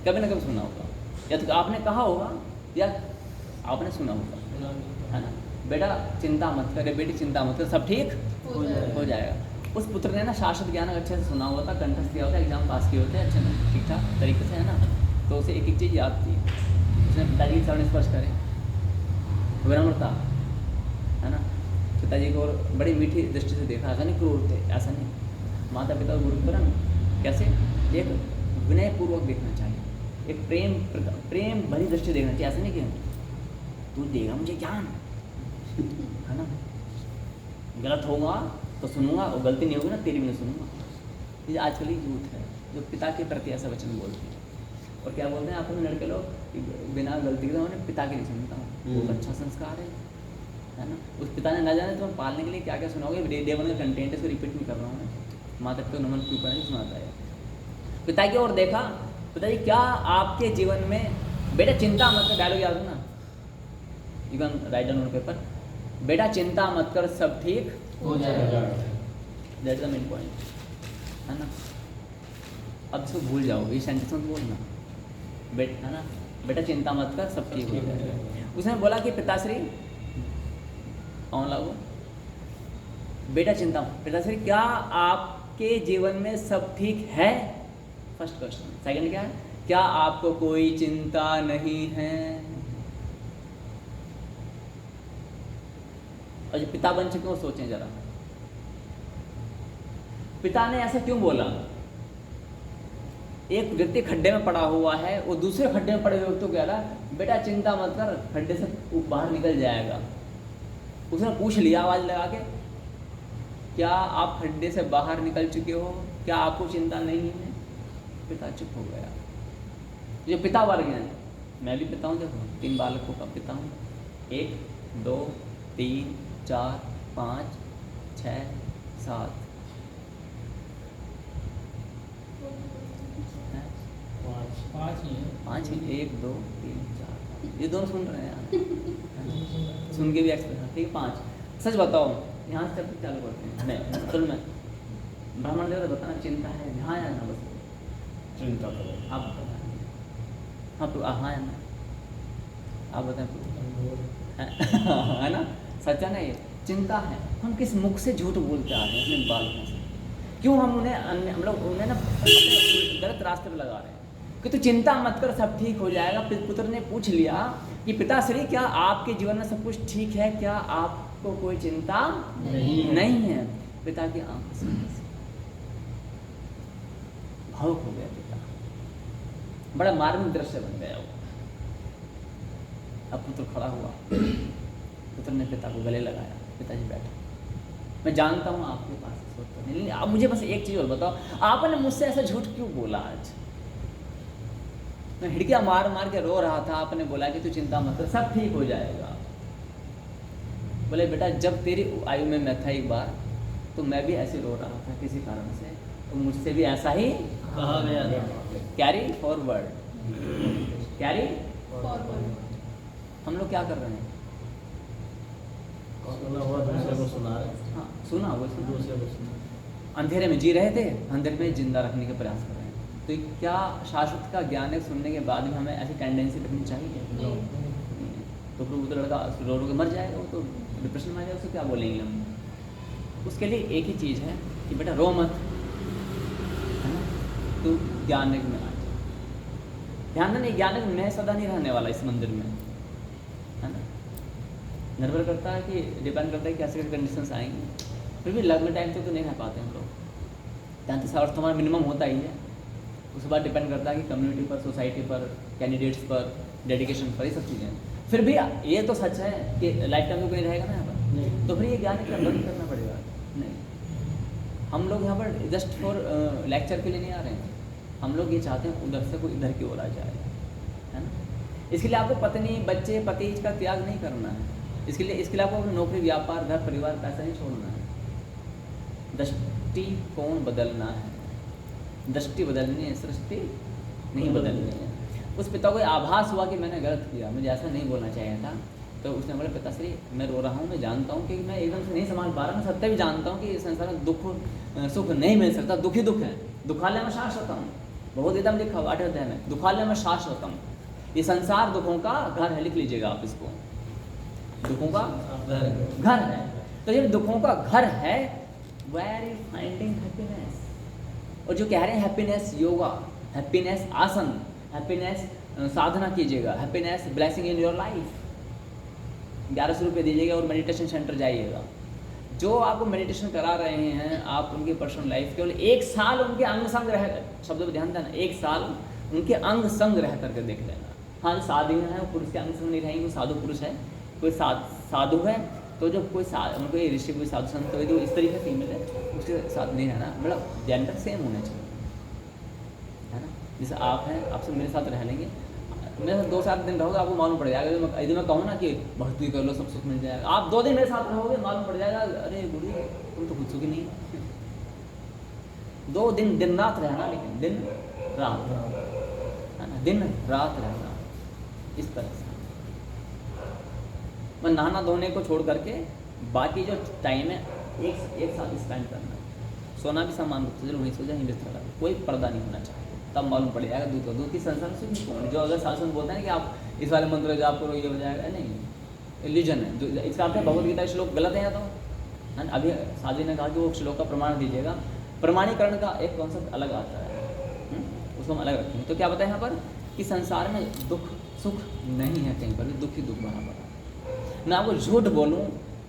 कभी ना कभी सुना होगा, या तो आपने कहा होगा या आपने सुना होगा, है ना, बेटा चिंता मत कर, बेटी चिंता मत कर, सब ठीक हो जाएगा। उस पुत्र ने ना शाश्वत ज्ञान अच्छे से सुना हुआ था, कंठस्थ किया होता, एग्जाम पास किए होते अच्छे ठीक ठाक तरीके से, है ना, तो उसे एक एक चीज़ याद थी, उसने पिताजी के चरण स्पर्श करे, विनम्रता, है ना, पिताजी को और बड़ी मीठी दृष्टि से देखा, ऐसा नहीं क्रूर थे, ऐसा नहीं, माता पिता को गुरुत्वरण कैसे, एक विनयपूर्वक देखना चाहिए, एक प्रेम भरी दृष्टि देखना चाहिए, ऐसा नहीं कि तू देगा मुझे ज्ञान, है ना, गलत होगा तो सुनूंगा और गलती नहीं होगी ना तेरी भी नहीं सुनूंगा। ये आजकल यूथ है जो पिता के प्रति ऐसा वचन बोलते हैं, और क्या बोलते हैं आपस में लड़के लोग, बिना गलती के उन्होंने पिता की नहीं सुनता हूँ, वो अच्छा संस्कार है ना, उस पिता ने ना जाने तुम्हें पालने के लिए क्या क्या सुनाओगे, डे वन का कंटेंट है, इसको रिपीट नहीं कर रहा हूँ मैं, माता पिता नमन क्यों करने सुनाता है। पिता की ओर देखा, पिताजी क्या आपके जीवन में, बेटा चिंता मत कर, डायलॉग याद है ना, you can write down on paper, बेटा चिंता मत कर, सब ठीक हो जाएगा। दैट्स द मेन पॉइंट, है ना। अब इसको भूल जाओ, ये सेंटेंस मत बोलना, है ना, बेटा चिंता मत कर, सब ठीक हो जाएगा। उसने बोला कि पिताश्री कौन लागू, बेटा चिंता, पिताश्री क्या आपके जीवन में सब ठीक है, फर्स्ट क्वेश्चन। सेकंड क्या है, क्या आपको कोई चिंता नहीं है। और जो पिता बन चुके हैं वो सोचें जरा, पिता ने ऐसा क्यों बोला। एक व्यक्ति खड्डे में पड़ा हुआ है, वो दूसरे खड्डे में पड़े हुए व्यक्ति को कह रहा बेटा चिंता मत कर, खड्डे से बाहर निकल जाएगा। उसने पूछ लिया आवाज लगा के, क्या आप खड्डे से बाहर निकल चुके हो, क्या आपको चिंता नहीं है। पिता चुप हो गया। जो पिता वर्ग हैं, मैं भी पिता हूँ, देखो 3 बालकों का पिता हूँ, 1 2 3 4 5 6 7 5 ही 1 2 3 4, ये दोनों सुन रहे हैं यार, सुन के भी एक्सप्रेस, ठीक है 5। सच बताओ, यहाँ से जब चालू करते हैं, नहीं असल में ब्राह्मण देवता बताना चिंता है, हाँ या ना, बस चिंता करो आप बताएं, हाँ तो हाँ या ना, आप बताएं है ना, सच्चा नहीं चिंता है। हम किस मुख से झूठ बोलते आ रहे हैं अपने बालकों से, क्यों हम उन्हें उन्हें ना गलत रास्ते पर लगा रहे हैं कि तू चिंता मत कर, सब ठीक हो जाएगा। पुत्र ने पूछ लिया कि पिताश्री क्या आपके जीवन में सब कुछ ठीक है, क्या आपको कोई चिंता नहीं है। पिता की आंख से भावुक हो गया पिता, बड़ा मार्मिक दृश्य बन गया वो। अब पुत्र खड़ा हुआ, पुत्र ने पिता को गले लगाया, पिताजी बैठा, मैं जानता हूँ आपके पास इस वक्त नहीं, आप मुझे बस एक चीज़ और बताओ, आपने मुझसे ऐसा झूठ क्यों बोला आज। मैं हिड़कियाँ मार मार के रो रहा था, आपने बोला कि तू चिंता मत कर, सब ठीक हो जाएगा। बोले बेटा जब तेरी आयु में मैं था एक बार, तो मैं भी ऐसे रो रहा था किसी कारण से, तो मुझसे भी ऐसा ही कहा गया था। Carry forward, carry forward. हम लोग क्या कर रहे हैं, सुना हुआ दूसरे को सुना रहे, हाँ सुना वो सुना, दूसरे को सुना। अंधेरे में जी रहे थे, अंधेरे में जिंदा रखने के प्रयास कर रहे हैं। तो क्या शाश्वत का ज्ञान है सुनने के बाद भी हमें ऐसी टेंडेंसी रखनी चाहिए। तो फिर वो तो लड़का रो रो के मर जाएगा, वो तो डिप्रेशन में आ जाएगा, उसको क्या बोलेंगे हम। उसके लिए एक ही चीज़ है कि बेटा रो मत, है ना, तू ज्ञानक में आ जा। ध्यान नहीं, ज्ञानक मैं सदा नहीं रहने वाला इस मंदिर में, है ना। निर्भर करता है कि डिपेंड करता है कि कैसे कंडीशंस आएंगी। फिर भी लग्न टाइम तक तो नहीं रह पाते हम लोग, 35 आवर्स तो हमारा मिनिमम होता ही है। उसके बाद डिपेंड करता है कि कम्युनिटी पर, सोसाइटी पर, कैंडिडेट्स पर, डेडिकेशन पर, ये सब चीज़ें। फिर भी ये तो सच है कि लाइफ टाइम तो कोई रहेगा ना यहाँ पर, तो फिर ये ज्ञान के अंदर करना पड़ेगा। नहीं, हम लोग यहाँ पर जस्ट फॉर लेक्चर के लिए नहीं आ रहे हैं, हम लोग ये चाहते हैं उधर से कोई इधर की ओर आ जाए, है ना। इसके लिए आपको पत्नी, बच्चे, पति का त्याग नहीं करना है। इसके लिए आपको अपनी नौकरी, व्यापार, घर, परिवार, पैसा नहीं छोड़ना है। दृष्टिकोण बदलना है, दृष्टि बदलनी है, सृष्टि नहीं बदलनी है। उस पिता को आभास हुआ कि मैंने गलत किया, मुझे ऐसा नहीं बोलना चाहिए था, तो उसने बोला पिताश्री मैं रो रहा हूँ, मैं जानता हूँ कि मैं एकदम से नहीं संभाल पा रहा, मैं सत्य भी जानता हूँ कि इस संसार में दुख सुख नहीं मिल सकता, दुखी दुख है। दुखालय में शाश्वतम, बहुत एकदम लिखा हुआ 8 अध्याय में, दुखालय में शाश्वतम। ये संसार दुखों का घर है, लिख लीजिएगा आप इसको, दुखों का घर है। तो ये दुखों का घर है, वेयर यू फाइंडिंग हैप्पीनेस। और जो कह रहे हैं हैप्पीनेस योगा, हैप्पीनेस आसन, हैप्पीनेस साधना कीजिएगा, happiness blessing in your life, 1100 रुपये दीजिएगा और मेडिटेशन सेंटर जाइएगा। जो आपको मेडिटेशन करा रहे हैं, आप उनकी पर्सनल लाइफ केवल 1 साल उनके अंग संग रह, शब्द पर ध्यान देना, 1 साल उनके अंग संग रह करके देख लेना। हाँ, जो साधु हैं वो पुरुष के अंग संग नहीं रहेंगे, वो साधु पुरुष है, कोई साधु है तो जो कोई उनको ये ऋषि, कोई साधु संत, कोई जो इस तरीके से मिले उसके साथ नहीं रहना, मतलब जेंडर सेम होना चाहिए, है ना। जैसे आप हैं, आपसे मेरे साथ रह लेंगे, मेरे साथ 2-4 दिन रहोगे, आपको मालूम पड़ जाएगा। यदि मैं कहूँ ना कि भक्ति कर लो सब सुख मिल जाएगा, आप 2 दिन मेरे साथ रहोगे, मालूम पड़ जाएगा अरे गुरु तुम तो खुद सुखी नहीं। 2 दिन दिन रात रहना, लेकिन दिन रात, है ना, दिन रात रहना इस तरह से। मैं नहाना धोने को छोड़ करके बाकी जो टाइम है एक साथ स्पेंड करना। सोना भी सामान रूप से वहीं सो जाए, बिस्तर का कोई पर्दा नहीं होना चाहिए, तब मालूम पड़ जाएगा दूध का दूध की संसार से नहीं कौन। जो अगर शासन बोलते हैं कि आप इस वाले मंत्र जाप करो ये हो जाएगा, नहीं, इल्यूजन है। जो इसका अर्थ है भगवद गीता श्लोक गलत है या तो, है ना। अभी साजी ने कहा कि वो श्लोक का प्रमाण दीजिएगा, प्रमाणीकरण का एक कॉन्सेप्ट अलग आता है, उसको हम अलग रखेंगे। तो क्या बताया यहाँ पर कि संसार में दुख सुख नहीं है, कहीं पर भी दुख ही दुख भरा पड़ा। मैं आपको झूठ बोलूँ,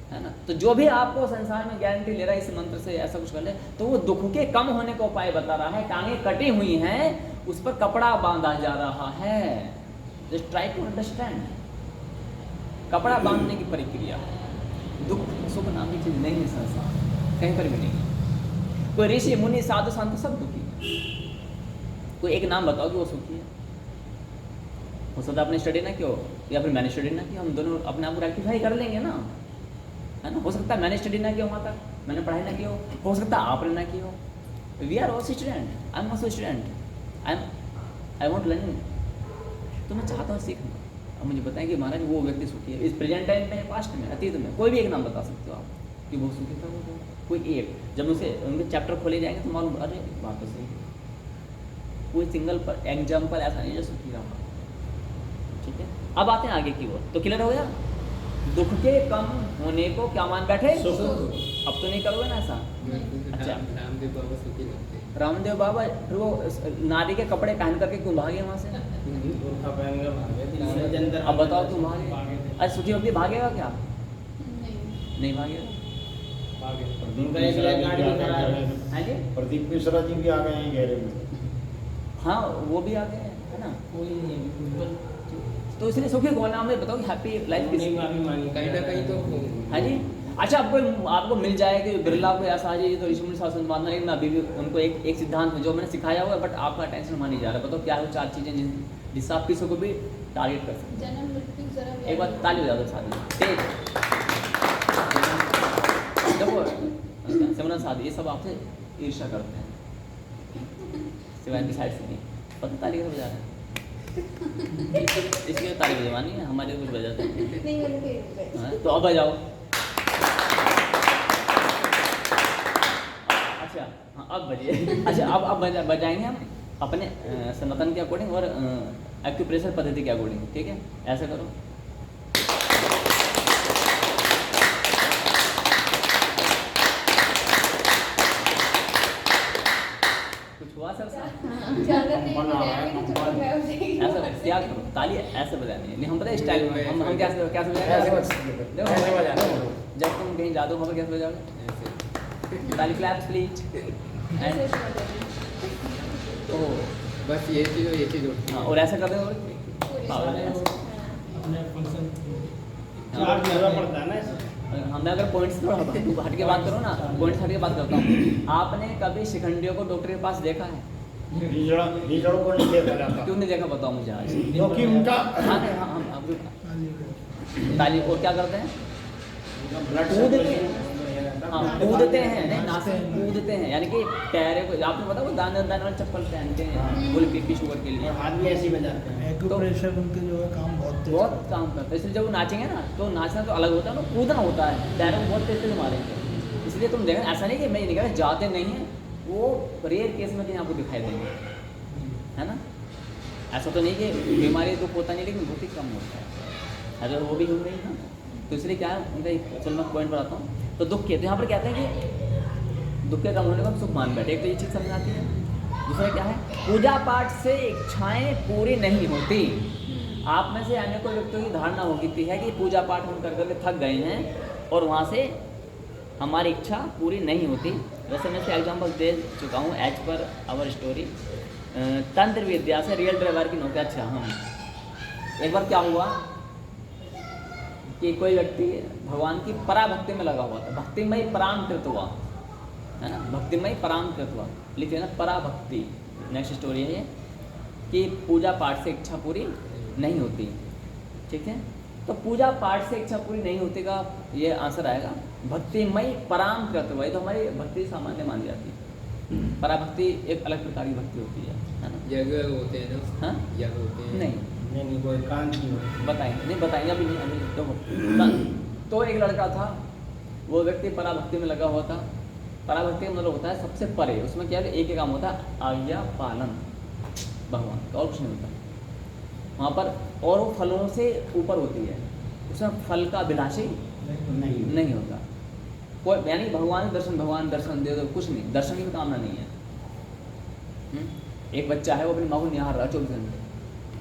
है ना, तो जो भी आपको संसार में गारंटी ले रहा है इस मंत्र से ऐसा कुछ कर ले, तो वो दुख के कम होने का उपाय बता रहा है। टांगें कटी हुई हैं, उस पर कपड़ा बांधा जा रहा है। जस्ट ट्राई टू अंडरस्टैंड, कपड़ा बांधने की प्रक्रिया। दुख सुख नाम की चीज नहीं है संसार, कहीं पर भी नहीं। कोई ऋषि मुनि साधु संत सब दुखी है, कोई एक नाम बताओ कि वो सुखी है। हो सकता है आपने स्टडी ना किया या फिर मैंने स्टडी ना किया, हम दोनों अपने आप को रेक्टिफाई कर लेंगे ना, है ना। हो सकता है मैंने स्टडी ना किया वहाँ तक, मैंने पढ़ाई ना की हो सकता है आपने ना की हो। We are also student, I am also student, I want learning. तो मैं चाहता हूँ सीखना। अब मुझे बताएं कि महाराज वो व्यक्ति सुखी है इस प्रेजेंट टाइम में, पास्ट में, अतीत में, कोई भी एक नाम बता सकते हो आप कि वो सुखी था। वो कोई एक, जब उसे उनके चैप्टर खोले जाएंगे तो मालूम, अरे बात तो सही है। कोई सिंगल पर एग्जाम्पल ऐसा नहीं जो सुखी रहा। ठीक है, अब आते हैं आगे की ओर। तो क्लियर हो गया, दुख के कम होने को क्या मान बैठे, सुख। अब तो नहीं करोगे ना ऐसा। अच्छा, रामदेव बाबा सुखी लगते हैं। रामदेव बाबा फिर वो नारी के कपड़े पहन करके क्यों भागे वहाँ से? अब बताओ क्यों भागे? अच्छा, सुखी होती भागेगा क्या? नहीं भागेगा। प्रदीप मिश्रा जी भी आ गए हैं घेरे में। हाँ, वो भी आ गए हैं, है ना। तो इसलिए सुखी कौन है? हमें बताओ हैप्पी लाइफ किसी कहीं ना कहीं तो है जी। अच्छा, आपको मिल जाए कि बिरला को ऐसा आ जाए तो ऋषि मुनि शासन मानना, लेकिन अभी भी उनको एक सिद्धांत है जो मैंने सिखाया हुआ है, बट आपका अटेंशन वहाँ नहीं जा रहा। बताओ क्या है वो 4 चीज़ें जिससे आप किसी को भी टारगेट कर सकते हैं? जन्म मृत्यु जरा एक बार ताली बजा दो शादी तेज। देखो सिमरन शादी ये सब आपसे ईर्ष्या करते हैं, सिवाय की साइड से नहीं पता ताली कैसे बजा रहे हैं। इसलिए ताली बजवानी है, हमारे कुछ बजाते हैं। हाँ, तो अब बजाओ। अच्छा हाँ, अब बजिए। अच्छा, अब बजाएंगे हम अपने सनातन के अकॉर्डिंग और एक्यूप्रेशर पद्धति के अकॉर्डिंग। ठीक है, ऐसा करो। कुछ हुआ? हुआ सब ज़्यादा तेज बना रहा है, बजाएंगे तो चुप हो जाएगी। ऐसा क्या करो ताली ऐसे बजानी है नहीं हम पता है स्टाइल में हम कैसे ऐसे बजाएंगे बजाते ऐसे बजाते हैं। जब तुम कहीं जाते हो वहाँ पे कैसे बजाओगे ताली क्लैप्स प्लीज ऐसे ऐसे बजाएंगे। ओ बस ये चीज़ होती हाँ है। और ऐसा कर देंगे पूरे हाँ, सारे ऐसे। अपने फंक्शन चार्ज ज़्यादा पड़ता है ना इसमें। हमने अगर पॉइंट्स थोड़ा हट के बात करो ना पॉइंट्स हट के बात करता हूँ आपने कभी शिखंडियों को डॉक्टर के पास देखा है रीजड़ों को नहीं देखा जाता क्यों नहीं देखा बताओ मुझे आज क्योंकि उनका हाँ नहीं, हाँ हम आपको ताली और क्या करते हैं ब्लड कूदते हैं हाँ कूदते हैं नहीं नाचते कूदते हैं यानी कि पैरे को आपने पता वो दाने दाने वाले चप्पल पहनते हैं फुल बीपी शुगर के लिए हाथ भी ऐसे ही बजाते हैं एक्यूप्रेशर उनके जो है काम बहुत तेज बहुत काम करते हैं इसलिए जब वो नाचेंगे ना तो नाचना तो अलग होता है ना कूदना होता है पैरों को बहुत तेज तेज मारेंगे इसलिए तुम देखना ऐसा नहीं कि मैं ये नहीं कह रहा जाते नहीं हैं वो रेयर केस में कहीं आपको दिखाई देंगे है ना ऐसा तो नहीं कि बीमारी दुख होता नहीं लेकिन बहुत ही कम होता है अगर वो भी हो रही है ना तो इसलिए क्या है उनका एक चल मैं पॉइंट बताता हूँ तो दुख के तो यहाँ पर कहते हैं कि दुख के कम होने को हम सुख मान बैठे एक तो ये चीज़ समझ आती है दूसरा क्या है पूजा पाठ से इच्छाएं पूरी नहीं होती आप में से अनेकों व्यक्तियों की धारणा हो गई है कि पूजा पाठ हम कर करके थक गए हैं और वहाँ से हमारी इच्छा पूरी नहीं होती वैसे मैं इसका एग्जाम्पल दे चुका हूँ एज पर आवर स्टोरी तंत्र विद्या से रियल ड्राइवर की नौकरी अच्छा हम एक बार क्या हुआ कि कोई व्यक्ति भगवान की पराभक्ति में लगा हुआ था भक्तिमय पराम कृतवा है ना भक्तिमय पराम कृतवा लिखिए ना पराभक्ति नेक्स्ट स्टोरी है ये कि पूजा पाठ से इच्छा पूरी नहीं होती ठीक है तो पूजा पाठ से इच्छा पूरी नहीं होती का ये आंसर आएगा भक्तिमय पराम कृतवा ये तो हमारी भक्ति सामान्य मानी जाती है पराभक्ति एक अलग प्रकार की भक्ति होती है ना यज्ञ होते हैं ना हाँ यज्ञ होते हैं नहीं नहीं कोई एकांत नहीं होता बताएंगे नहीं बताएंगे अभी नहीं अभी देखो तो एक लड़का था वो व्यक्ति पराभक्ति में लगा हुआ था पराभक्ति का मतलब होता है सबसे परे उसमें क्या है एक ही काम होता है आज्ञा पालन भगवान का और कुछ नहीं होता वहाँ पर और वो फलों से ऊपर होती है उसमें फल का अभिलाषी नहीं होता कोई यानी भगवान दर्शन दे दो कुछ नहीं दर्शन की भी कामना नहीं है एक बच्चा है वो अपनी माँ को निहार रहा है 24 घंटे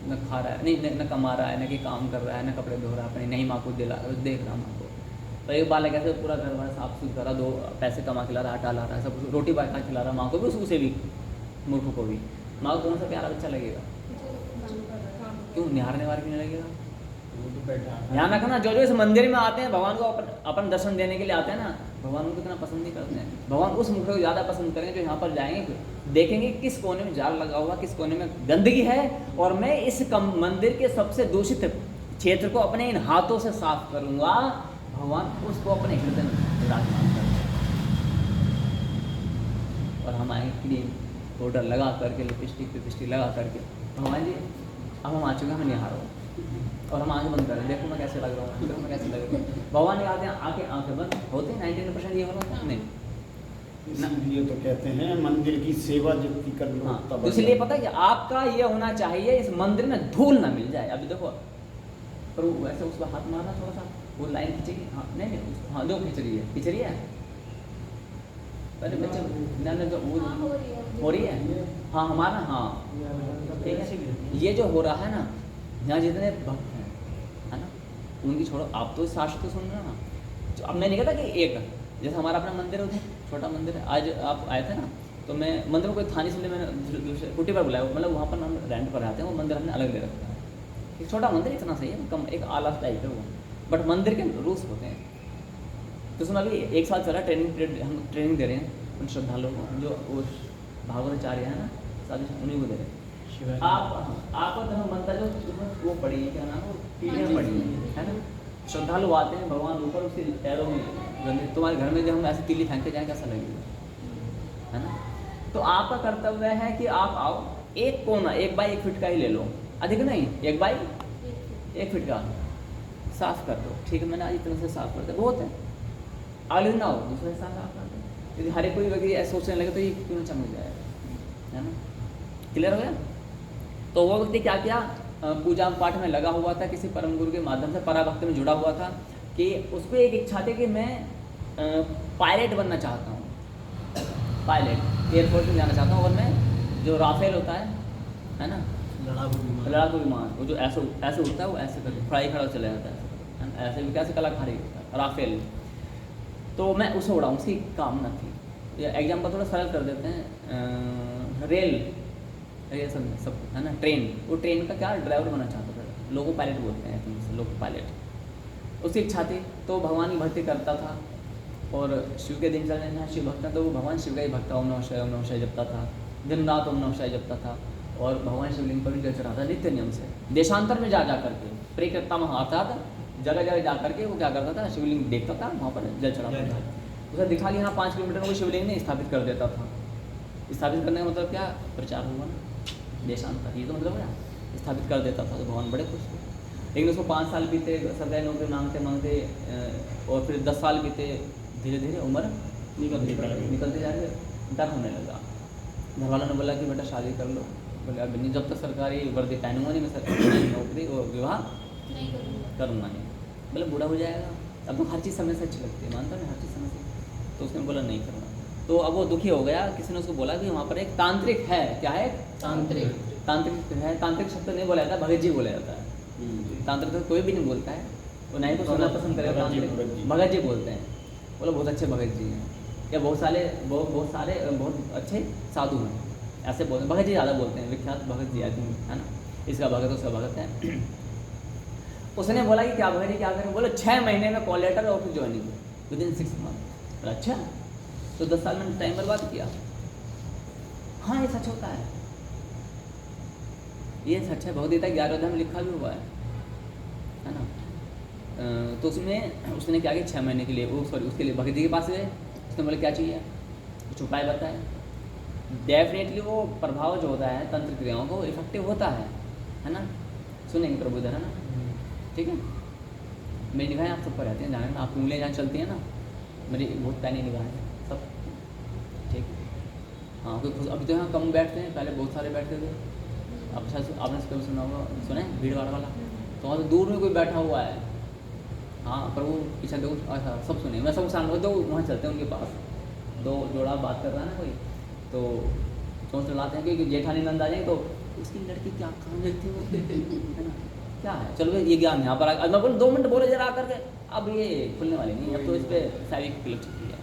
न खा रहा है नहीं न कमा रहा है न कि काम कर रहा है न कपड़े धो रहा है अपनी नहीं माँ को देख रहा माँ को तो एक बालक ऐसे पूरा घर बार साफ सुथ करा 2 पैसे कमा खिला रहा आटा ला रहा है सब कुछ रोटी बाटा खिला रहा माँ को भी उसे भी मूर्ख को भी माँ को कौन सा प्यारा बच्चा लगेगा क्यों निहारने वाले भी नहीं लगेगा ध्यान रखना जो इस मंदिर में आते हैं भगवान को अपन दर्शन देने के लिए आते हैं ना भगवान उनको इतना पसंद नहीं करते हैं भगवान उस मुख को ज़्यादा पसंद करेंगे जो यहाँ पर जाएंगे देखेंगे किस कोने में जाल लगा हुआ किस कोने में गंदगी है और मैं इस मंदिर के सबसे दूषित क्षेत्र को अपने इन हाथों से साफ करूँगा भगवान उसको अपने हृदय में विराजमान कर और हम आए क्रीम पाउडर लगा करके लिपस्टिक लगा करके भगवान जी अब हम आ चुके हैं हम निहारो और हम आंखें बंद करें देखो मैं कैसे लग रहा हूँ देखो मैं कैसे लग रहा हूँ भगवान आते हैं आंखें बंद होते हैं 99% ये हो रहा है नहीं इसलिए तो कहते हैं मंदिर की सेवा जितनी कर लो हाँ उतना तो इसलिए पता है कि आपका ये होना चाहिए इस मंदिर में धूल ना मिल जाए अभी देखो पर वैसे उस पर हाथ मारना थोड़ा सा वो लाइन खींचेगी हाँ नहीं हाँ दो खींच रही है पहले बच्चे जो वो हो रही है हाँ हमारा हाँ ठीक है ये जो हो रहा है ना यहाँ जितने भक्त है ना उनकी छोड़ो आप तो शास्त्र तो सुन रहे हो ना अब मैं नहीं कहता कि एक जैसे हमारा अपना मंदिर है छोटा मंदिर है आज आप आए थे ना तो मैं मंदिर में कोई था नहीं इसलिए मैंने दूसरे कुटी पर बुलाया मतलब वहाँ पर हम रेंट पर रहते हैं वो मंदिर हमने अलग ले रखा है एक छोटा मंदिर इतना सही है कम एक आला टाइप है वो बट मंदिर के रूल्स होते हैं तो उसमें अभी 1 साल चला ट्रेनिंग पीरियड हम ट्रेनिंग दे रहे हैं उन श्रद्धालुओं को जो वो भागवताचार्य है ना साधु उन्हीं को दे रहे हैं आपको धर्म बनता जो वो पड़ी है क्या नाम वो पीढ़ियाँ पड़ी है ना श्रद्धालु आते हैं भगवान ऊपर उसके पैरों में गंदे तुम्हारे घर में जब हम ऐसे तीली फेंक के जाए कैसा लगेगा है ना तो आपका कर्तव्य है कि आप आओ एक कोना 1 बाई 1 फीट का ही ले लो अधिक नहीं 1 बाई 1 फीट का साफ कर दो ठीक है मैंने आज इतना से साफ कर दिया बहुत है अगले दिन आओ दूसरे साल साफ कर दो यदि हर एक कोई व्यक्ति ऐसा सोचने लगे तो ये क्यों चमक जाएगा है ना क्लियर हो गया तो वो व्यक्ति क्या किया पूजा पाठ में लगा हुआ था किसी परम गुरु के माध्यम से पराभक्ति में जुड़ा हुआ था कि उसको एक इच्छा थी कि मैं पायलट बनना चाहता हूँ पायलट एयरफोर्स में जाना चाहता हूँ और मैं जो राफेल होता है ना, लड़ाकू विमान, वो जो ऐसे ऐसे उड़ता है, वो ऐसे करके फ्राई खड़ा चला जाता है ना, ऐसे भी कैसे कलाकारी राफेल। तो मैं उसे उड़ाऊँ, उसकी कामना थी। या एग्जाम्पल थोड़ा सरल कर देते हैं, रेल ये सब है ना, ट्रेन, वो ट्रेन का क्या ड्राइवर बनना चाहता था, लोको पायलट बोलते हैं तुम, लोको पायलट। उसकी इच्छा थी तो भगवान की भक्ति करता था, और शिव के दिन चलने में शिव भक्त था, तो वो भगवान शिव का ही भक्त, ओम नमः शिवाय जपता था, दिन रात ओम नमः शिवाय जपता था, और भगवान शिवलिंग पर भी जल चढ़ाता नित्य नियम से। देशांतर में जा करके परिक्रता में अर्थात जगह जगह जा करके वो क्या करता था, शिवलिंग देखता था, वहाँ पर जल चढ़ाता था। उसे दिखा कि हाँ 5 किलोमीटर में वो शिवलिंग ने स्थापित कर देता था। स्थापित करने का मतलब क्या, प्रचार हुआ ना, देशांतर, ये तो मतलब है, स्थापित कर देता था, तो भगवान बड़े खुश थे। लेकिन उसको 5 साल बीते, सरकारी नौकरी मांगते मांगते, और फिर 10 साल बीते, धीरे धीरे उम्र निकलते जा रहे, डर होने लगा। घर वालों ने बोला कि बेटा शादी कर लो। बोले अब नहीं, जब तक सरकारी वर्दी पहनूंगा नहीं मैं सरकारी नौकरी और विवाह नहीं करूँगा नहीं। बोले बूढ़ा हो जाएगा, अब तो हर चीज़ समय से अच्छी लगती है, मानता है हर चीज़ समय से। तो उसने बोला नहीं करना। तो अब वो दुखी हो गया, किसी ने उसको बोला कि वहाँ पर एक तांत्रिक है, क्या है, तांत्रिक है। तांत्रिक शब्द नहीं बोला जाता, भगत जी बोला जाता है। तांत्रिक तो कोई भी नहीं बोलता है, वो नहीं को सुनना पसंद करेगा, तांत्रिक भगत जी बोलते हैं। बोला बहुत अच्छे भगत जी हैं, या बहुत सारे बहुत अच्छे साधु हैं, ऐसे बोलते हैं। भगत जी ज़्यादा बोलते हैं, विख्यात भगत जी आदमी है ना, इसका भगत उसका भगत है। उसने बोला कि क्या भगत जी क्या करें, बोले 6 महीने में कॉल लेटर और फिर ज्वाइनिंग विदिन 6 मंथ। अच्छा, तो 10 साल में टाइम बर्बाद किया। हाँ ये सच होता है, ये सच है, भगवद्गीता 11 अध्याय में लिखा भी हुआ है ना। तो उसने क्या किया, 6 महीने के लिए उसके लिए भगत जी के पास गए। उसने बोले क्या चाहिए, कुछ उपाय बताए। डेफिनेटली वो प्रभाव जो होता है तंत्र क्रियाओं का, वो इफेक्टिव होता है ना। सुनेंगे प्रभु इधर है ना, ठीक है। मेरी निगाहें आप सब पर रहती हैं, जाने ना, आपकी उंगलियाँ जहाँ चलती हैं ना, मेरी बहुत पैनी निगाहें हैं सब, ठीक है। हाँ क्योंकि अभी तो यहाँ कम बैठते हैं, पहले बहुत सारे बैठते थे। अब शायद आपने कभी सुना होगा, सुना है भीड़ भाड़ वाला, तो वहाँ तो दूर में कोई बैठा हुआ है। हाँ पर वो पीछे दो, अच्छा सब सुने, मैं सब सामने तो वहाँ चलते हैं उनके पास। 2 जोड़ा बात कर रहा है ना कोई, तो सोच लाते हैं कि जेठानी नंद आ जाए, तो उसकी लड़की क्या काम देखती है ना, क्या है, चलो ये ज्ञान यहाँ पर मैं बोल 2 मिनट बोले जरा आकर के, अब ये खुलने वाली नहीं, अब तो इस पर सारी क्लिक चुकी है।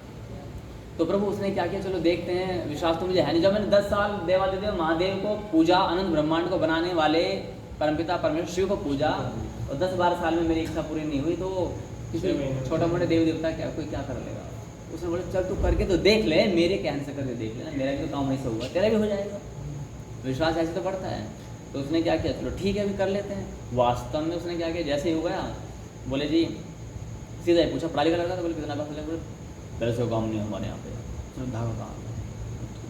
तो प्रभु उसने क्या किया, चलो देखते हैं, विश्वास तो मुझे है नहीं। जब मैंने 10 साल देवादिदेव महादेव को पूजा, अनंत ब्रह्मांड को बनाने वाले परमपिता परमेश्वर शिव को पूजा, और 10-12 साल में मेरी इच्छा पूरी नहीं हुई, तो किसी छोटा मोटे देव देवता क्या कोई क्या कर लेगा। उसने बोले चल तू करके तो देख ले, मेरे कहने से करके देख लेना, मेरा भी तो काम ऐसा हुआ, तेरा भी हो जाएगा। विश्वास ऐसे तो बढ़ता है। तो उसने क्या किया, चलो ठीक है अभी कर लेते हैं। वास्तव में उसने क्या किया, जैसे ही हो गया, बोले जी सीधा ही पूछा पढ़ाई का लड़का, तो बोले कितना पैसा लगे, पहले से काम नहीं हमारे यहाँ पे, चलो धागा काम।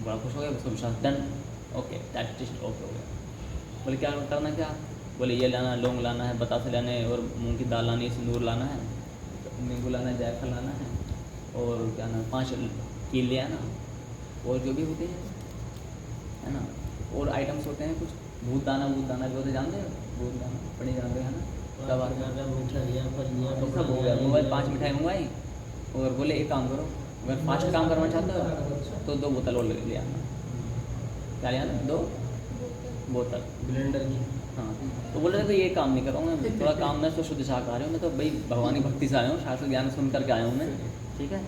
बड़ा खुश हो गया, उसको विश्वास डन, ओके दैट ओके हो गया। बोले क्या करना, क्या, बोले ये लाना, लौंग लाना है, बतासे लाने, और मूंग की दाल लानी है, सिंदूर लाना है, नींबू लाना है, जायफल लाना है, और क्या ना 5 कील ले आना, और जो भी होते हैं है ना, और आइटम्स होते हैं कुछ, भूत दाना जो होते जानते हो, भूत दाना पड़ी जानते हैं ना, सब आ गया, सब हो गया। मोबाइल 5 मिठाई मंगवाई, और बोले एक काम करो, अगर फास्ट काम करना चाहते हो तो 2 बोतल और ले आना। क्या ले आना, 2 बोतल ब्लेंडर की। हाँ, तो बोल रहे थे ये काम नहीं कर रहा हूँ मैं, थोड़ा काम मैं तो शुद्ध शाकाहारी हूँ, मैं तो भाई भगवान की भक्ति से आया हूँ, शास्त्र ज्ञान सुन करके आया हूँ मैं, ठीक है,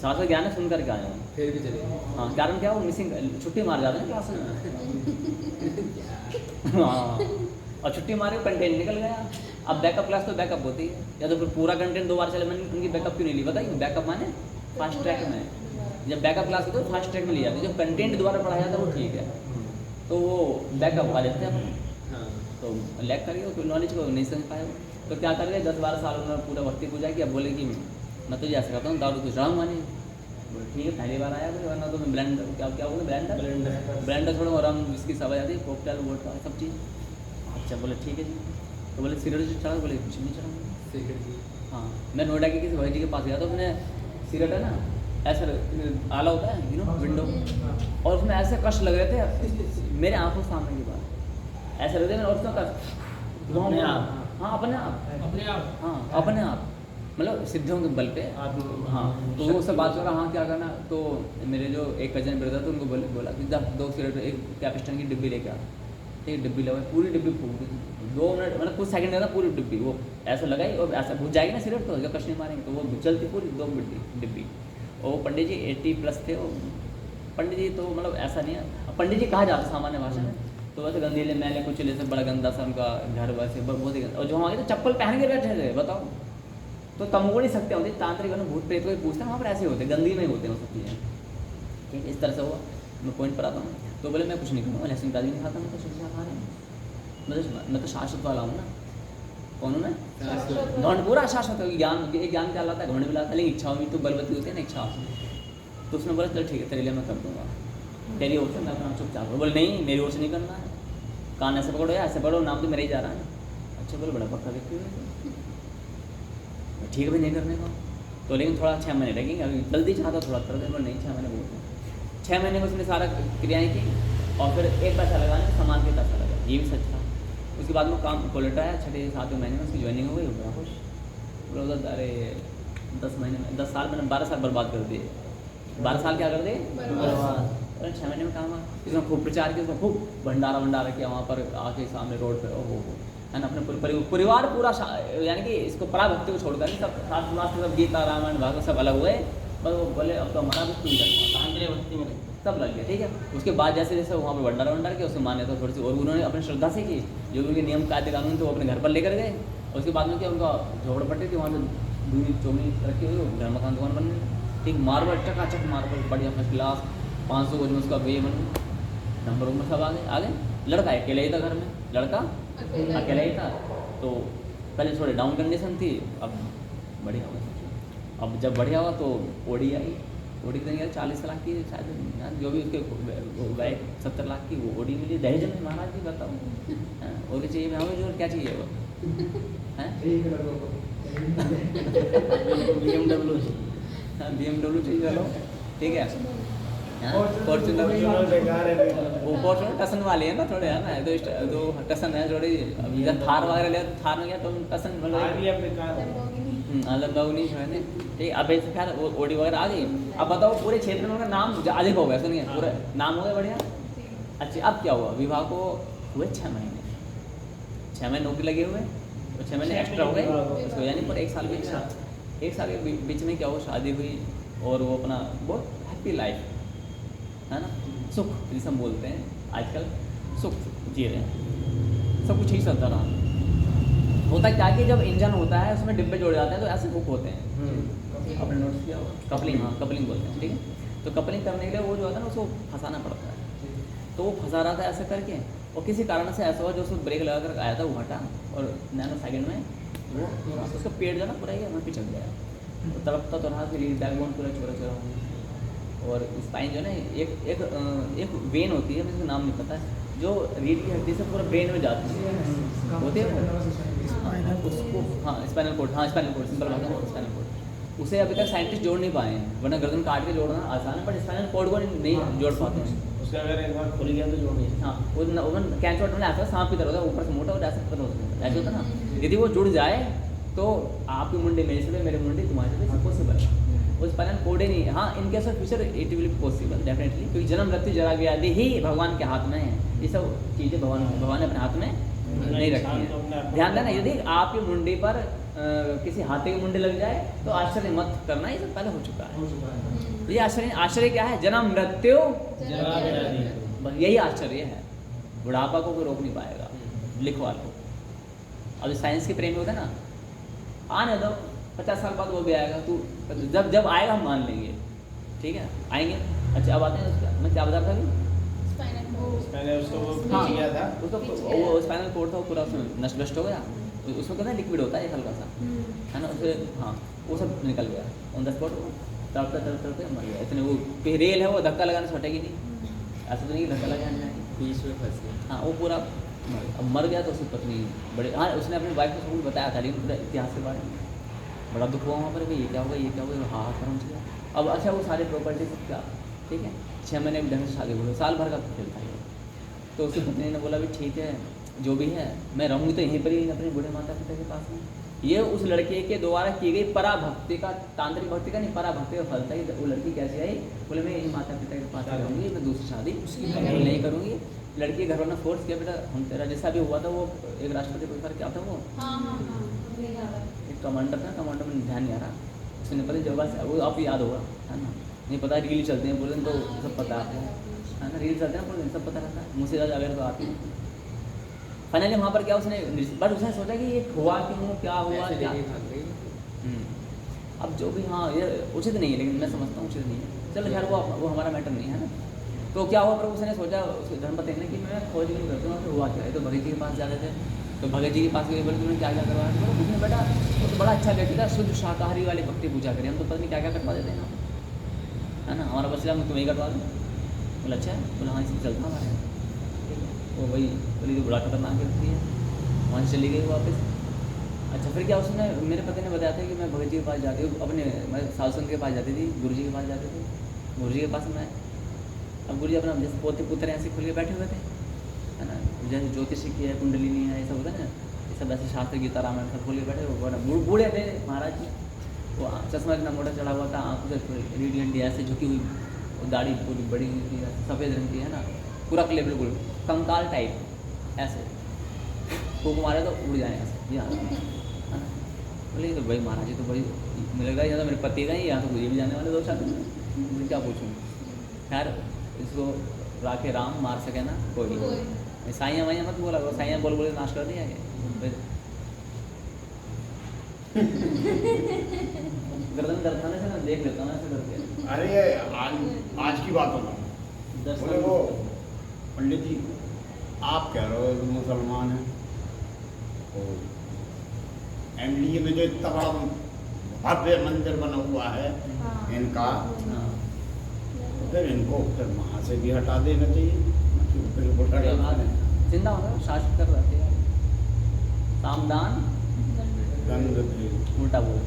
शास्त्र ज्ञान सुन करके आया हूँ। फिर भी चले। हाँ कारण क्या, वो मिसिंग छुट्टी मार जाते हैं क्लास में। हाँ, और छुट्टी मारे कंटेंट निकल गया। अब बैकअप क्लास तो बैकअप होती है, या तो फिर पूरा कंटेंट 2 बार चले, मैंने उनकी बैकअप क्यों नहीं ली, बताइए। बैकअप माने फास्ट ट्रैक में, जब बैकअप क्लास होती है तो फास्ट ट्रैक में ली जाती है, जो कंटेंट दोबारा पढ़ाया जाता है वो ठीक है, तो वो बैकअप आ जाते हैं अपने, तो लैग कर गया, नॉलेज को नहीं समझ पाए। तो क्या कर गए, 10-12 साल उन्होंने पूरा भक्ति पूजा की। अब बोले कि मैं तो ऐसा करता हूँ, दारू तो चढ़ाऊँगा नहीं। बोले ठीक है, पहली बार आया कोई, वरना तो मैं ब्लेंडर क्या बोले, ब्लेंडर थोड़ा, और हम इसकी सब आ जाती है, कोकटेल वोडका सब चीज़। अच्छा बोले ठीक है जी। तो बोले सिगरेट चढ़ा, बोले कुछ नहीं चढ़ाऊँगा। हाँ, मैं नोएडा के किसी भाई जी के पास गया, तो उसने सिगरेट है ना ऐसा आला होता है विंडो, और उसमें ऐसे कष्ट लग रहे थे मेरे आंखों सामने की बात, ऐसे लग रहे थे, और उसका कष्ट हाँ अपने आप, हाँ अपने आप, मतलब सिद्धियों के बल पे। हाँ, तो वो उससे बात हो रहा, हाँ क्या करना, तो मेरे जो एक कजन ब्रदर थे उनको बोला कि 2 सिगरेट एक कैपिस्टन की डिब्बी लेके आ। ठीक, डिब्बी लगा, पूरी डिब्बी फूक दी 2 मिनट, मतलब कुछ सेकंड लगा, पूरी डिब्बी वो ऐसा लगाई और ऐसा बुझ जाएगी ना सिगरेट, तो जब कश नहीं मारेंगे तो वो चलती पूरी 2 डिब्बी। और वो पंडित जी 80+ थे, वो पंडित जी तो मतलब ऐसा नहीं है, पंडित जी कहा जाता सामान्य भाषा में, तो वैसे गंदीले मैले कुछ से बड़ा गंदा सा उनका घर वैसे बहुत ही गंदा। और जो हम आगे तो चप्पल पहन के बैठे थे, बताओ, तो तमगुणी नहीं सकते होते, तांत्रिक भूत प्रेत को पूछते हैं वहाँ पर ऐसे होते, गंदी में होते हैं वो सब चीज़ें। ठीक है, इस तरह से हुआ। मैं पॉइंट पर आता हूँ, तो बोले मैं कुछ नहीं करूँगा, लहसुन प्याज भी नहीं खाता, मैं तो सब्जियाँ खा रहे हैं, मैं तो शाश्वत वाला हूँ ना। कौन हूँ मैं? घमंड पूरा शाश्वत है। ज्ञान क्या लाता है, घमंड भी लाता है, लेकिन इच्छाओं में तो बलवती होती है ना इच्छा। तो उसने बोला चल ठीक है तेरे लिए मैं कर दूँगा, तेरी ओर से मैं अपना चुपचाप। बोले नहीं मेरी ओर से नहीं करना है, कान ऐसे पकड़ो या ऐसे पकड़ो, नाम तो मेरा ही जा रहा है। अच्छा बोले बड़ा पक्का व्यक्ति हुए, ठीक है भाई नहीं करने का। तो लेकिन थोड़ा 6 महीने लगेंगे, अभी जल्दी चाहता थोड़ा कर दे, बोले नहीं 6 महीने बहुत है। 6 महीने में उसने सारा क्रियाएँ की और फिर एक पैसा लगाने सामान के पैसा लगा, ये भी सच था। उसके बाद में काम को लौटाया, 6-7वें महीने में उसकी ज्वाइनिंग हो गई, वो बड़ा खुश। बोला उधर अरे 10 महीने में 10 साल मैंने 12 साल बर्बाद कर दिए। 12 साल क्या कर दिए बर्बाद। अरे 6 महीने में काम हुआ, इसमें खूब प्रचार किया, उसमें खूब भंडारा किया वहाँ पर आके सामने रोड पर। ओहो है ना, अपने परिवार पूरा, यानी कि इसको परा भक्ति को छोड़कर नहीं, सब शास्त्र वास्त्र सब गीता रामायण भागवत सब अलग हुए, बस वो बोले अब तो हमारा भी पूरी भक्ति में सब लग गया। ठीक है, उसके बाद जैसे जैसे वहाँ पर भंडारा किया, उससे मान्यता थोड़ी सी और उन्होंने अपनी श्रद्धा से की, जो भी उनके नियम कायदे कानून थे वो अपने घर पर लेकर गए। उसके बाद में क्या, उनका झोपड़पट्टी थी, वहाँ पर दूनी चौनी रखी हुई, घर मकान दुकान बन गई। ठीक, मार्बल चकाचक मार्बल बढ़िया फर्स्ट क्लास, 500 गज में उसका वे बन नंबर में सब आ गए। लड़का अकेले ही था घर में, लड़का अकेला ही था। तो पहले थोड़ी डाउन कंडीशन थी, अब बढ़िया हुआ। अब जब बढ़िया हुआ तो ओडी आई, ओडी देंगे 40 लाख की शायद, जो भी उसके भाई 70 लाख की वो ओडी मिली दहेज में। महाराज जी बताओ और चाहिए हमें, जो क्या चाहिए वो BMW चाहिए, चलो ठीक है। फॉर्चूनर वो फॉर्चूनर टसन वाले हैं ना थोड़े, है ना, तो टसन है थोड़ी। अभी जब थार वगैरह लिया तो थार में गया तो टसन लंबाउनी है ना। ठीक, अब ऐसे खैर ओडी वगैरह आ गई। अब बताओ पूरे क्षेत्र में उनका नाम अधिक हो गया, सुनिए पूरा नाम हो गया बढ़िया। अच्छा अब क्या हुआ, विवाह को हुए 6 महीने, 6 महीने नौकरी लगे हुए और 6 महीने एक्स्ट्रा हो गए उसको, यानी पर 1 साल के एक्स्ट्रा। 1 साल के बीच में क्या हुआ, शादी हुई और वो अपना बहुत हैप्पी लाइफ, है ना, सुख जिसे हम बोलते हैं आजकल, सुख जी रहे हैं, सब कुछ ठीक चलता रहा। होता क्या कि जब इंजन होता है उसमें डिब्बे जोड़ जाते हैं तो ऐसे हुक होते हैं, अपने नोट्स किया होगा, कपलिंग, हाँ कपलिंग बोलते हैं। ठीक है, तो कपलिंग करने के लिए वो जो होता है ना उसको फंसाना पड़ता है। तो वो फंसा रहा था ऐसे करके, और किसी कारण से ऐसा हुआ जो उसको ब्रेक लगा कर आया था वो हटा और नैनो सेकेंड में वो उसका पेट जो ना पूरा ही हमें पिछड़ गया, तो तड़पता तो रहा, फिर बैकबोन पूरा चोरा हो गया। और स्पाइन जो है ना, एक वेन होती है, मुझे नाम नहीं पता है, जो रीढ़ की हड्डी से पूरा ब्रेन में जाती है, होती है उसको, हाँ स्पाइनल कोड, हाँ स्पाइनल कोड, सिंपल बात है स्पाइनल कोड। उसे अभी तक साइंटिस्ट जोड़ नहीं पाए हैं, वरना गर्दन काट के जोड़ना आसान है, बट स्पाइनल कोड को नहीं जोड़ पाते हैं। उसका अगर एक बार खुल गया तो जोड़ नहीं। हाँ वो कैंचर में ऐसा सांप की तरह होता है, ऊपर से मोटा और ऐसा पतला होता है, ऐसे होता है ना। यदि वो जुड़ जाए तो आपकी मुंडी मेरे से, मेरे मुंडी तुम्हारे से पॉसिबल है, वो स्पाइनल कोड ही नहीं है। हाँ in case of future it will be possible definitely, क्योंकि जन्म मृत्यु जरा व्याधि ही भगवान के हाथ में है। ये सब चीज़ें भगवान ने अपने हाथ में नहीं रखी है। ध्यान देना, यदि आपकी मुंडी पर किसी हाथी की मुंडी लग जाए तो आश्चर्य मत करना, ये सब पहले हो चुका है। ये आश्चर्य क्या है, जन्म मृत्यु बस यही आश्चर्य है। बुढ़ापा को कोई रोक नहीं पाएगा, लिखवा लो। अब साइंस के प्रेमी होते हैं ना, आने दो 50 साल बाद वो भी आएगा, तू जब आएगा हम मान लेंगे, ठीक है आएंगे। अच्छा अब आते हैं उसका, मैं क्या बता रहा था अभी, पहले उसको वो हाँ गया था, उसको वो स्पाइनल कोड था वो पूरा उसमें नष्ट भ्रष्ट हो गया। उसमें कहते हैं लिक्विड होता है एक हल्का सा, है ना, उसे हाँ वो सब निकल गया ऑन द स्पॉट, तड़पते मर गया। इतने वो रेल है वो धक्का लगाने से हटेगी नहीं, ऐसा तो नहीं धक्का लगाने जाएगी, बीच में फंस गया। हाँ वो पूरा अब मर गया। तो उसकी पत्नी बड़े, हाँ उसने अपनी वाइफ को सब कुछ बताया था, लेकिन पूरा इतिहास के बारे में बड़ा दुख हुआ वहाँ पर कि ये क्या होगा, ये क्या होगा, हाँ समझ गया। अब अच्छा वो सारे प्रॉपर्टी सब क्या, ठीक है 6 महीने ढंग से शादी बोलो, साल भर का खेल था ये। तो उसकी पत्नी ने बोला भी ठीक है जो भी है, मैं रहूँगी तो यहीं पर ही अपने बूढ़े माता पिता के पास में, ये उस लड़के के द्वारा की गई पराभक्ति का, तांत्रिक भक्ति का नहीं, पराभक्ति का फल था। कि वो लड़की कैसे आई, बोले मैं यही माता पिता के पास रहूँगी, मैं दूसरी शादी नहीं करूँगी। लड़की घर वालों ने फोर्स किया, बेटा हम तेरा जैसा भी हुआ था वो एक राष्ट्रपति पुरस्कार क्या था वो एक कमांडर था, कमांडर में ध्यान नहीं आ रहा, उसने पता जगह वो आप याद होगा है ना, नहीं पता रील चलते हैं पूरे दिन तो सब पता है ना, रील चलते हैं पूरे दिन सब पता रहता है, मुझसे ज़्यादा अवेयर तो आप ही। फाइनली वहाँ पर क्या उसने, बट उसने सोचा कि ये हुआ क्यों, क्या हुआ क्या। अब जो भी, हाँ ये उचित नहीं है, लेकिन मैं समझता हूँ उचित नहीं है, चलो खैर वो हमारा मैटर नहीं है ना। तो क्या हुआ, प्रभु उसने सोचा उसके धर्मपति ने कि मैं खोज नहीं करता हूँ, तो हुआ क्या है। तो भगत जी के पास जा रहे थे, तो भगत जी के पास गए, बोले तुमने क्या क्या करवाया, तो उसने बेटा वो तो बड़ा अच्छा व्यक्ति था, शुद्ध शाकाहारी वाली भक्ति पूजा करें, हम तो पता नहीं क्या क्या करवा देते हैं है ना, हमारा बचला हम तुम्हें करवा दें। बोला अच्छा है, बोला हाँ इसमें चलता हमारे यहाँ। वो वही बोली तो बड़ा खतरनाक व्यक्ति है, वहाँ से चली गई वापस। अच्छा फिर क्या उसने, मेरे पति ने बताया था कि मैं भगत जी के पास जाती हूँ, अपने मैं सासुन के पास जाती थी, गुरु जी के पास जाती थी, गुरु जी के पास मैं, अब गुरु जी अपना जैसे पोते पुत्र ऐसे खुल के बैठे हुए थे है ना, जैसे ज्योतिषी की है, कुंडलिनी है, ये सब होता है ना, ये सब ऐसे शास्त्र गीता रामायण सब खोल के बैठे हुए, बूढ़े थे महाराज जी, वो चश्मा इतना मोटा चढ़ा हुआ था, आँखों से रेडियंट ऐसे झुकी हुई, वो दाढ़ी पूरी बड़ी हुई थी, सफ़ेद रंग की है ना, पूरा क्लियर बिल्कुल कंकाल टाइप ऐसे, को मारे तो उड़ जाए ऐसे यहाँ है ना। बोले तो भाई महाराज जी तो बड़ी मुझे लगा, यहाँ तो मेरे पति का ही, यहाँ तो मुझे भी जाने वाले दो शादी में, मुझे क्या पूछूँ। खैर इसको राखे राम मार सके ना कोई, साइयाँ वाइयाँ मत बोला, वो साइयाँ बोल बोले नाश कर दिया क्या गर्दन दर्दाने से ना देख लेता हूँ ऐसे करके। अरे आज की बात होगा, बोले वो पंडित जी आप कह रहे हो कि मुसलमान हैं, तो एमडीए में जो इतना बड़ा भव्य मंदिर बना हुआ है इनका, फिर इनको फिर वहाँ से भी हटा देना चाहिए। जिंदा होगा शासन कर रहे थे, सामदान दंड उल्टा बोल,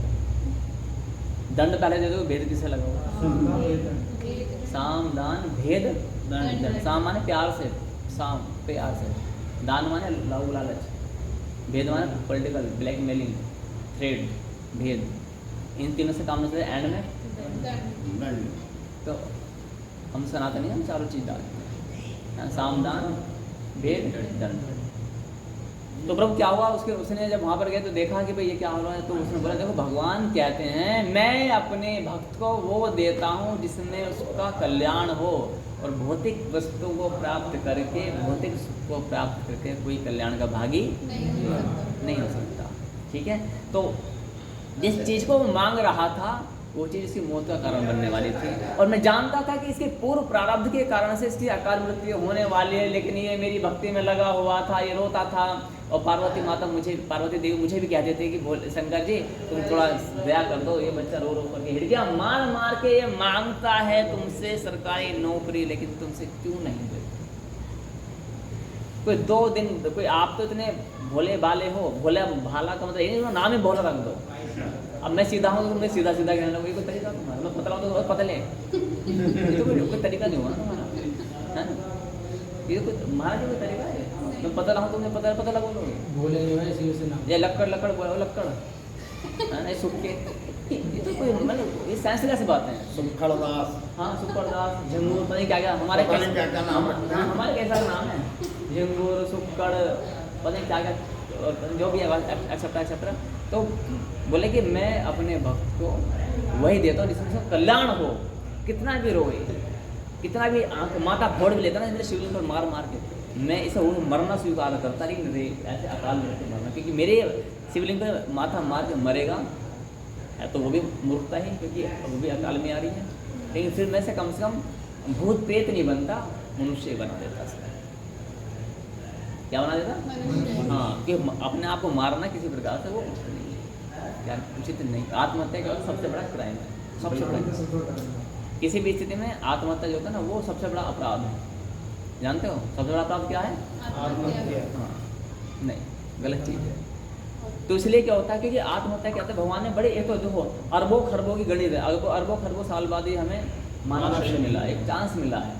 दंड पहले दे दो, भेद किसे लगा हुआ, सामदान भेद दंड। साम माने प्यार से, साम प्यार से, दान माने लाऊ लालच, भेद माने पॉलिटिकल ब्लैकमेलिंग, थ्रेड, भेद, इन तीनों से काम नहीं चलता, एंड में दंड। तो हम सनातनी हम चारों चीज डालते हैं, सामदान भेद दंड। तो प्रभु क्या हुआ, उसने जब वहाँ पर गए तो देखा कि भाई ये क्या हो रहा है, तो उसने बोला देखो भगवान कहते हैं मैं अपने भक्त को वो देता हूँ जिसमें उसका कल्याण हो, और भौतिक वस्तु को प्राप्त करके, भौतिक सुख को प्राप्त करके कोई कल्याण का भागी नहीं हो सकता। ठीक है, तो जिस चीज़ को वो मांग रहा था वो चीज़ इसकी मौत का कारण बनने वाली थी, और मैं जानता था कि इसके पूर्व प्रारब्ध के कारण से इसकी अकाल मृत्यु होने वाली है, लेकिन ये मेरी भक्ति में लगा हुआ था, ये रोता था। और पार्वती माता पार्वती देवी मुझे भी कहते थे कि शंकर जी तुम थोड़ा दया कर दो, ये बच्चा रो रो करके हिड़कियाँ मार मार के ये मांगता है तुमसे सरकारी नौकरी, लेकिन तुमसे क्यों नहीं दे। कोई 2 दिन, कोई आप तो इतने भोले भाले हो, भोले भाला का मतलब ये नाम ही भोला रख दो। अब मैं सीधा हूँ तो तुमने सीधा सीधा कहने लगो, ये कोई तरीका तुम्हारा, मैं पतला हूँ तो बहुत पतले, ये तो कोई तरीका नहीं हुआ ना तुम्हारा, है ना, ये कोई हमारा जो कोई तरीका है, मैं पतला हूँ तुमने पतला बोलोगे, बोले जो है इसी से नाम, ये लक्कड़ बोलो लक्कड़ है ना, सुक्के, ये तो कोई मतलब ये साइंस कैसे बात है। सुखड़दास, हाँ सुखड़दास, झंगूर, पता नहीं क्या क्या हमारे पता नहीं क्या नाम रखते हैं, हमारे कैसा नाम है, झंगूर सुक्कड़ पता नहीं क्या क्या, और जो भी है एक्सेप्ट्रा। तो बोले कि मैं अपने भक्त को वही देता हूँ जिसमें उसका कल्याण हो, कितना भी रोए, कितना भी आँख माथा फोड़ भी लेता ना मेरे शिवलिंग पर मार मार के, मैं इसे वो मरना स्वीकार करता, लेकिन ऐसे अकाल में मरना, क्योंकि मेरे शिवलिंग पर माथा मार के मरेगा तो वो भी मूर्खता ही, क्योंकि वो भी अकाल में आ रही है। लेकिन फिर मैं से कम भूत प्रेत नहीं बनता, मनुष्य बना देता। क्या बना देता? हाँ, कि अपने आप को मारना किसी प्रकार से वो यार उचित नहीं। आत्महत्या का सबसे बड़ा क्राइम है, सबसे बड़ा। किसी भी स्थिति में आत्महत्या जो होता है ना, वो सबसे बड़ा अपराध है। जानते हो सबसे बड़ा अपराध क्या है? आत्महत्या। हाँ, नहीं, गलत चीज़ है। तो इसलिए क्या होता है, क्योंकि आत्महत्या कहते हैं भगवान ने बड़े, एक तो देखो अरबों खरबों की गणित है, अरबों खरबों साल बाद ही हमें मानव शरीर मिला, एक चांस मिला है।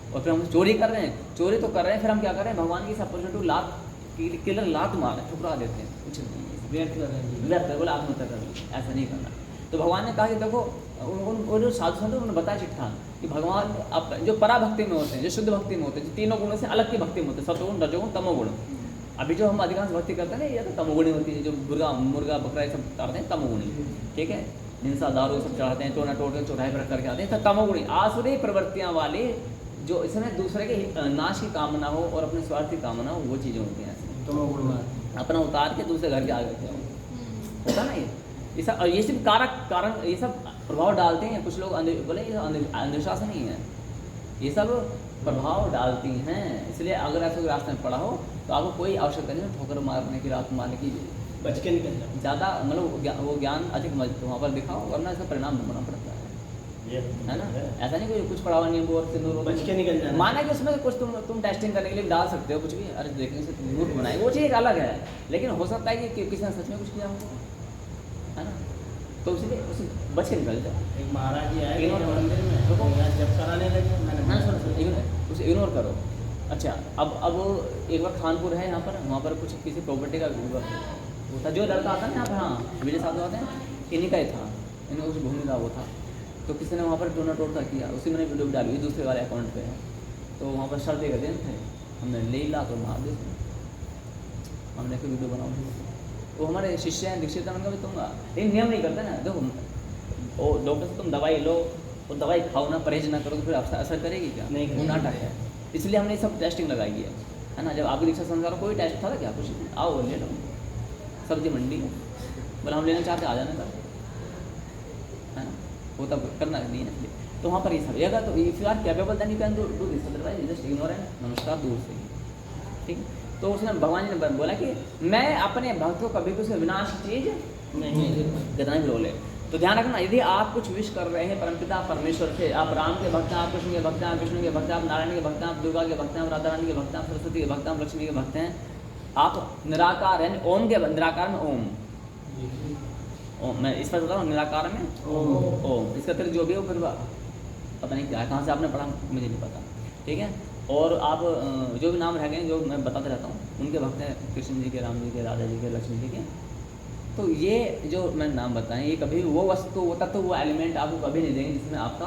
और फिर हम चोरी कर रहे हैं, चोरी तो कर रहे हैं, फिर हम क्या कर रहे हैं, भगवान की अपॉर्चुनिटी लात किलर लात मार ठुकरा देते हैं। कुछ नहीं है। व्यर्थ कर रहे हैं। व्यर्थ बोला आत्महत्या कर ली, ऐसा नहीं करना। तो भगवान ने कहा कि देखो उन जो साधु संत उन्होंने बताया चिट्ठा कि भगवान अब जो परा भक्ति में होते हैं, जो शुद्ध भक्ति में होते हैं, जो तीनों गुणों से अलग की भक्ति में होते हैं, सत्वगुण, रजोगुण, तमोगुण। अभी जो हम अधिकांश भक्ति करते हैं ना, ये तो तमोगुणी होती है, जो मुर्गा बकरा ये सब करते हैं तमोगुणी, ठीक है, हिंसा दारू सब चढ़ाते हैं, टोना टोट के चौराहे पर करके आते हैं, तो तमोगुणी। आसुरी प्रवृत्तियाँ वाले जो इसमें दूसरे के नाश की कामना हो और अपने स्वार्थ की कामना हो, वो चीज़ें होती हैं। अपना उतार के दूसरे घर के आगे जाओ, होता ना ये सब। और ये सिर्फ कारण ये सब प्रभाव डालते हैं। कुछ लोग बोले ये अंधविश्वास नहीं है, ये सब प्रभाव डालती हैं। इसलिए अगर ऐसे कोई रास्ते में पड़ा हो तो आपको कोई आवश्यकता नहीं है ठोकर मारने की, रात मारने की, बच के निकल जाओ। ज़्यादा मतलब वो ज्ञान अधिक मत वहाँ पर दिखाओ, वरना इसका परिणाम भुगतना पड़ता है ना। ऐसा नहीं कोई कुछ पड़ा हुआ नींबू और सिंदूर बच के निकल जाना। माना कि उसमें कुछ तुम टेस्टिंग करने के लिए डाल सकते हो कुछ भी, अरे देखने से मूर्ख बनाए, वो चीज़ एक अलग है। लेकिन हो सकता है कि किसी ने सच में कुछ किया हो, है ना, तो इसलिए उसे बच के निकल जाओ। एक महाराज जी आए इग्नोर करो। मंदिर में, यहाँ जब कराने लगे मैंने उसे इग्नोर करो। अच्छा, अब एक बार खानपुर है यहाँ पर, वहाँ पर कुछ किसी प्रॉपर्टी का वो था, जो लड़का आता है ना यहाँ पर, हाँ मेरे साथ आते हैं, इन्हीं का ही था, इनका कुछ भूमि का वो था। तो किसी ने वहाँ पर टोना टोटका किया, उसी मैंने वीडियो डाली हुई दूसरे वाले अकाउंट पे है। तो वहाँ पर शर्त एक दिन थे, हमने ले ला तो मार दी, हमने फिर वीडियो बनाऊँ। वो हमारे शिष्य हैं, दीक्षित हैं, उनका भी दूँगा, लेकिन नियम नहीं करते ना। देखो वो डॉक्टर से तुम दवाई लो और दवाई खाओ ना, परहेज ना करो तो फिर असर करेगी क्या? नहीं, वो नाटक है। इसलिए हमने सब टेस्टिंग लगाई है ना। जब आपकी दीक्षा संस्कार कोई टेस्ट था क्या? कुछ नहीं, आओ ले लो, सब्जी मंडी है, बोला हम लेना चाहते आ जाने का, है ना, वो तब करना नहीं है। इसलिए तो वहाँ पर ये सब ये अगर तो if you are capable then you can do this, otherwise just ignore and नमस्कार दूर से, ठीक। तो उसने भगवान जी ने बोला कि मैं अपने भक्त को कभी कुछ विनाश चीज नहीं, कितना भी बोले। तो ध्यान रखना, यदि आप कुछ विश कर रहे हैं परमपिता परमेश्वर से, आप राम के भक्त हैं, आप कृष्ण के भक्त हैं, आप विष्णु के भक्त हैं, आप नारायण के भक्त हैं, आप दुर्गा के भक्त हैं, आप राधा रानी के भक्त हैं, आप सरस्वती के भक्त हैं, आप लक्ष्मी के भक्त हैं, आप निराकार हैं, ओम के निराकार में ओम, मैं इस पर बता रहा हूँ, निराकार में ओम, इसका फिर जो भी हो फिर पता नहीं क्या है, कहाँ से आपने पढ़ा मुझे नहीं पता, ठीक है। और आप जो भी नाम रह गए जो मैं बताते रहता हूँ, उनके भक्त हैं, कृष्ण जी के, राम जी के, राधा जी के, लक्ष्मी जी के। तो ये जो मैं नाम बताएं, ये कभी वो वस्तु, वो तत्व, वो एलिमेंट आपको कभी नहीं देंगे जिसमें आपका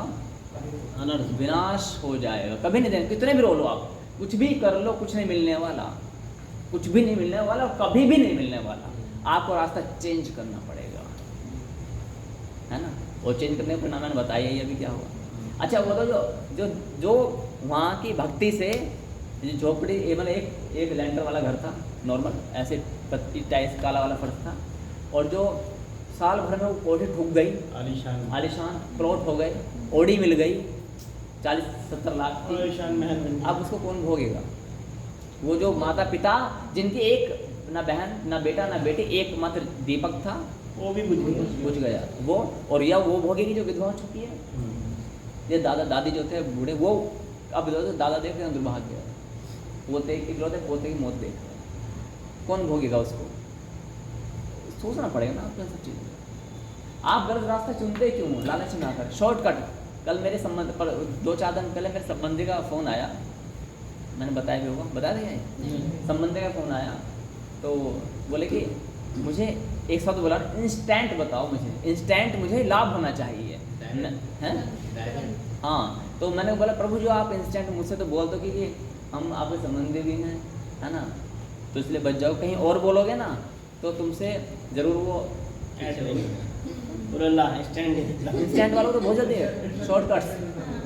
अनर्थ विनाश हो जाएगा, कभी नहीं देंगे। कितने भी रो लो आप, कुछ भी कर लो, कुछ नहीं मिलने वाला, कुछ भी नहीं मिलने वाला, कभी भी नहीं मिलने वाला। आपको रास्ता चेंज करना पड़ेगा, है ना। और चेंज करने का परिणाम मैंने बताया ही अभी क्या हुआ। अच्छा, वो तो जो वहाँ की भक्ति से झोपड़ी, मतलब एक लेंटर वाला घर था, नॉर्मल ऐसे टाइल्स काला वाला फर्श था, और जो साल भर में वो कोठी ठुक गई, आलिशान प्लॉट हो गए, ओडी मिल गई 40-70 लाख की, आलिशान महल। अब उसको कौन भोगेगा? वो जो माता पिता जिनकी एक ना बहन ना बेटा ना बेटी, एक मात्र दीपक था, वो भी बुझ गया वो, और या वो भोगेगी जो विधवा हो चुकी है। ये दादा दादी जो थे बूढ़े, वो अब दादा देख रहे हैं दुर्भाग्य, पोते इकलौते पोते की मौत देख रहे हैं, कौन भोगेगा उसको? सोचना पड़ेगा ना आपको सब चीज़। आप गलत रास्ता चुनते क्यों? लालच ना कर, शॉर्टकट। कल मेरे संबंध पर 2-4 दिन पहले मेरे संबंधी का फ़ोन आया, मैंने बताया भी होगा, बता दिया, संबंधी का फ़ोन आया, तो बोले कि मुझे एक शब्द बोला, इंस्टेंट बताओ, मुझे इंस्टेंट, मुझे लाभ होना चाहिए, हैं? हाँ, तो मैंने बोला प्रभु जो आप इंस्टेंट मुझसे तो बोल दो कि हम आपके संबंधी भी हैं, है ना, तो इसलिए बच जाओ। कहीं और बोलोगे ना तो तुमसे ज़रूर वो इंस्टेंट वालों तो बहुत जल्दी है, शॉर्टकट्स,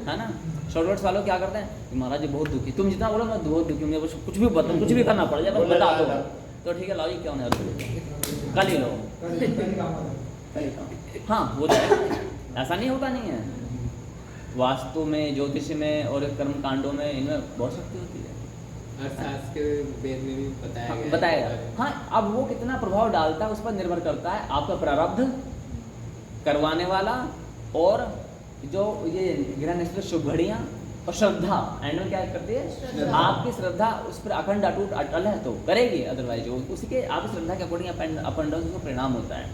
है ना। शॉर्टकट्स वालों क्या करते हैं कि महाराज जी बहुत दुखी, तुम जितना बोलो मैं बहुत दुखी हूँ, मुझे कुछ भी बता, कुछ भी करना पड़ जाए, बस बता दो। तो ठीक है, लाओ जी, क्या होना है, कल ही लो, हाँ वो तो है, ऐसा नहीं होता नहीं है। वास्तु में, ज्योतिष में और कर्म कांडों में, इनमें बहुत शक्ति होती है, अर्थशास्त्र के वेद में भी बताया गया, बताएगा। हाँ, अब वो कितना प्रभाव डालता है उस पर निर्भर करता है, आपका प्रारब्ध, करवाने वाला, और जो ये ग्रह नक्षत्र शुभ घड़ियाँ, और श्रद्धा एंड में क्या करती है, आपकी श्रद्धा उस पर अखंड अटूट अटल है तो करेगी, अदरवाइज वो उसी के आपकी श्रद्धा के अकॉर्डिंग अप एंड डाउन उसको परिणाम होता है।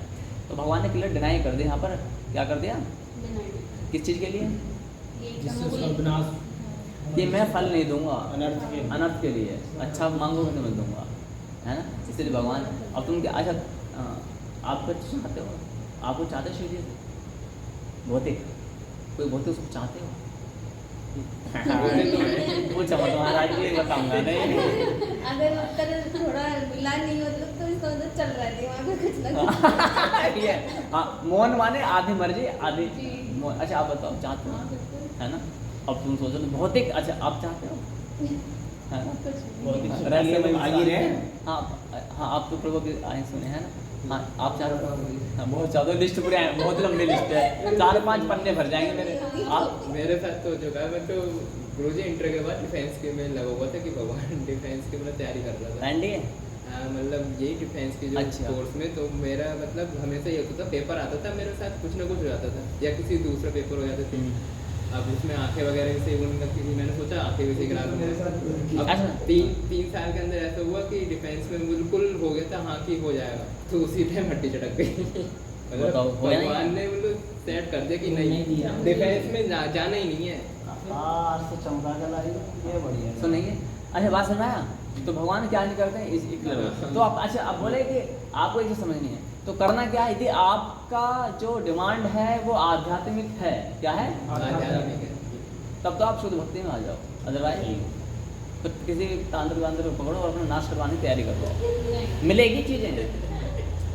तो भगवान ने क्लियर डिनाई कर दिया, यहाँ पर क्या कर दिया, किस चीज़ के लिए, कि मैं फल नहीं दूंगा अनर्थ के लिए, अच्छा मांगोगे तो मैं दूंगा, है ना। इसलिए भगवान, अब तुम अच्छा आप कुछ चाहते हो, आपको चाहते हो शिव जी से भौतिक, कोई भौतिक सुख चाहते हो? पूछा मत महाराज जी, बताऊंगा नहीं। अगर उत्तर थोड़ा मिला नहीं मतलब तो इसका मतलब चल रहा है दिमाग में कुछ ना कुछ। ये हाँ, मौन माने आधी मर्जी आधी जी। अच्छा आप बताओ चाहते हो, हाँ, बिल्कुल। है ना? अब तुम सोचो तो भौतिक, अच्छा आप चाहते हो, है ना? कुछ नहीं। भौतिक सुख रहस्य के लिए में भागी रहे। हाँ आप तो प्रभु की आए सुने हैं ना? हाँ आप चाहते हो? हाँ, बहुत ज़्यादा लिस्ट पूरे हैं, बहुत लंबी लिस्ट है, 4-5 पन्ने भर जाएंगे मेरे। आप मेरे साथ तो हो चुका है। मैं तो गुरुजी इंटर के बाद डिफेंस के में लगा हुआ था कि भगवान डिफेंस की मतलब तैयारी कर रहा था। एनडीए मतलब यही डिफेंस की जो अच्छा। कोर्स में, तो मेरा मतलब हमेशा ये होता था, पेपर आता था मेरे साथ कुछ ना कुछ हो जाता था या किसी दूसरा पेपर हो जाते थे। अब उसमें आंखें वगैरह से उन लगती थी, मैंने सोचा आंखें भी से गिरा मेरे लूँगा। साथ अब अच्छा। 3 साल के अंदर ऐसा हुआ कि डिफेंस में बिल्कुल हो गया था हाँ कि हो जाएगा, तो उसी टाइम हड्डी चटक गई। मतलब बताओ, हो गया नहीं? भगवान ने मतलब सेट कर दिया कि नहीं नहीं दिया। डिफेंस में जाना ही नहीं है। आज तो चमका के लाई, ये बढ़िया है। सुनेंगे। अच्छा बात समझ में आया? तो भगवान क्या नहीं करते हैं इस तो आप अच्छा आप बोले कि आपको ये समझनी है, तो करना क्या है? यदि आपका जो डिमांड है वो आध्यात्मिक है, क्या है? आध्यात्मिक है। तब तो आप शुद्ध भक्ति में आ जाओ, अदरवाइज तो किसी तांत्रिक वांत्रिक को पकड़ो और अपना नाश करवाने की तैयारी करो। नहीं। मिलेगी चीज़ें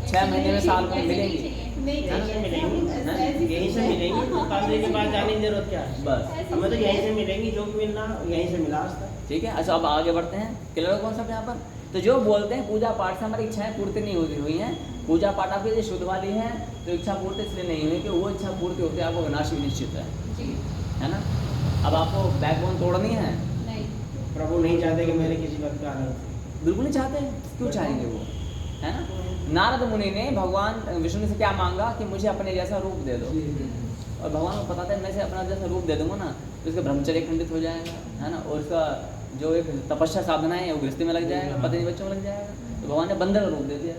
6 महीने में, साल में मिलेंगी। नहीं यहाँ से मिलेंगी, चाहिए। यहीं से मिलेंगी, तो कांदे के पास जाने की जरूरत क्या है? बस हमें तो यहीं से मिलेंगी, जो भी मिलना यहीं से मिला आज तक। ठीक है। अच्छा अब आगे बढ़ते हैं, क्लियर कॉन्सेप्ट यहाँ पर। तो जो बोलते हैं पूजा पाठ से हमारी इच्छाएं पूर्ति नहीं होती हुई हैं, पूजा पाठ आपकी यदि शुद्ध वाली है तो इच्छा पूर्ति इसलिए नहीं हुई कि वो इच्छा पूर्ति होती है आपको विनाश भी निश्चित है जी। ना? अब आपको बैकबोन तोड़नी है, नहीं। प्रभु नहीं चाहते कि मेरे किसी भक्त का आनंद। बिल्कुल नहीं चाहते, क्यों चाहेंगे वो, है ना? नारद मुनि ने भगवान विष्णु से क्या मांगा कि मुझे अपने जैसा रूप दे दो, और भगवान को पता था मैं से अपना जैसा रूप दे दूंगा ना तो इसका ब्रह्मचर्य खंडित हो जाएगा, है ना? और उसका जो एक तपस्या साधना है वो गृहस्थी में लग जाएगा, पत्नी बच्चों में लग जाएगा। तो भगवान ने बंदर का रूप दे दिया,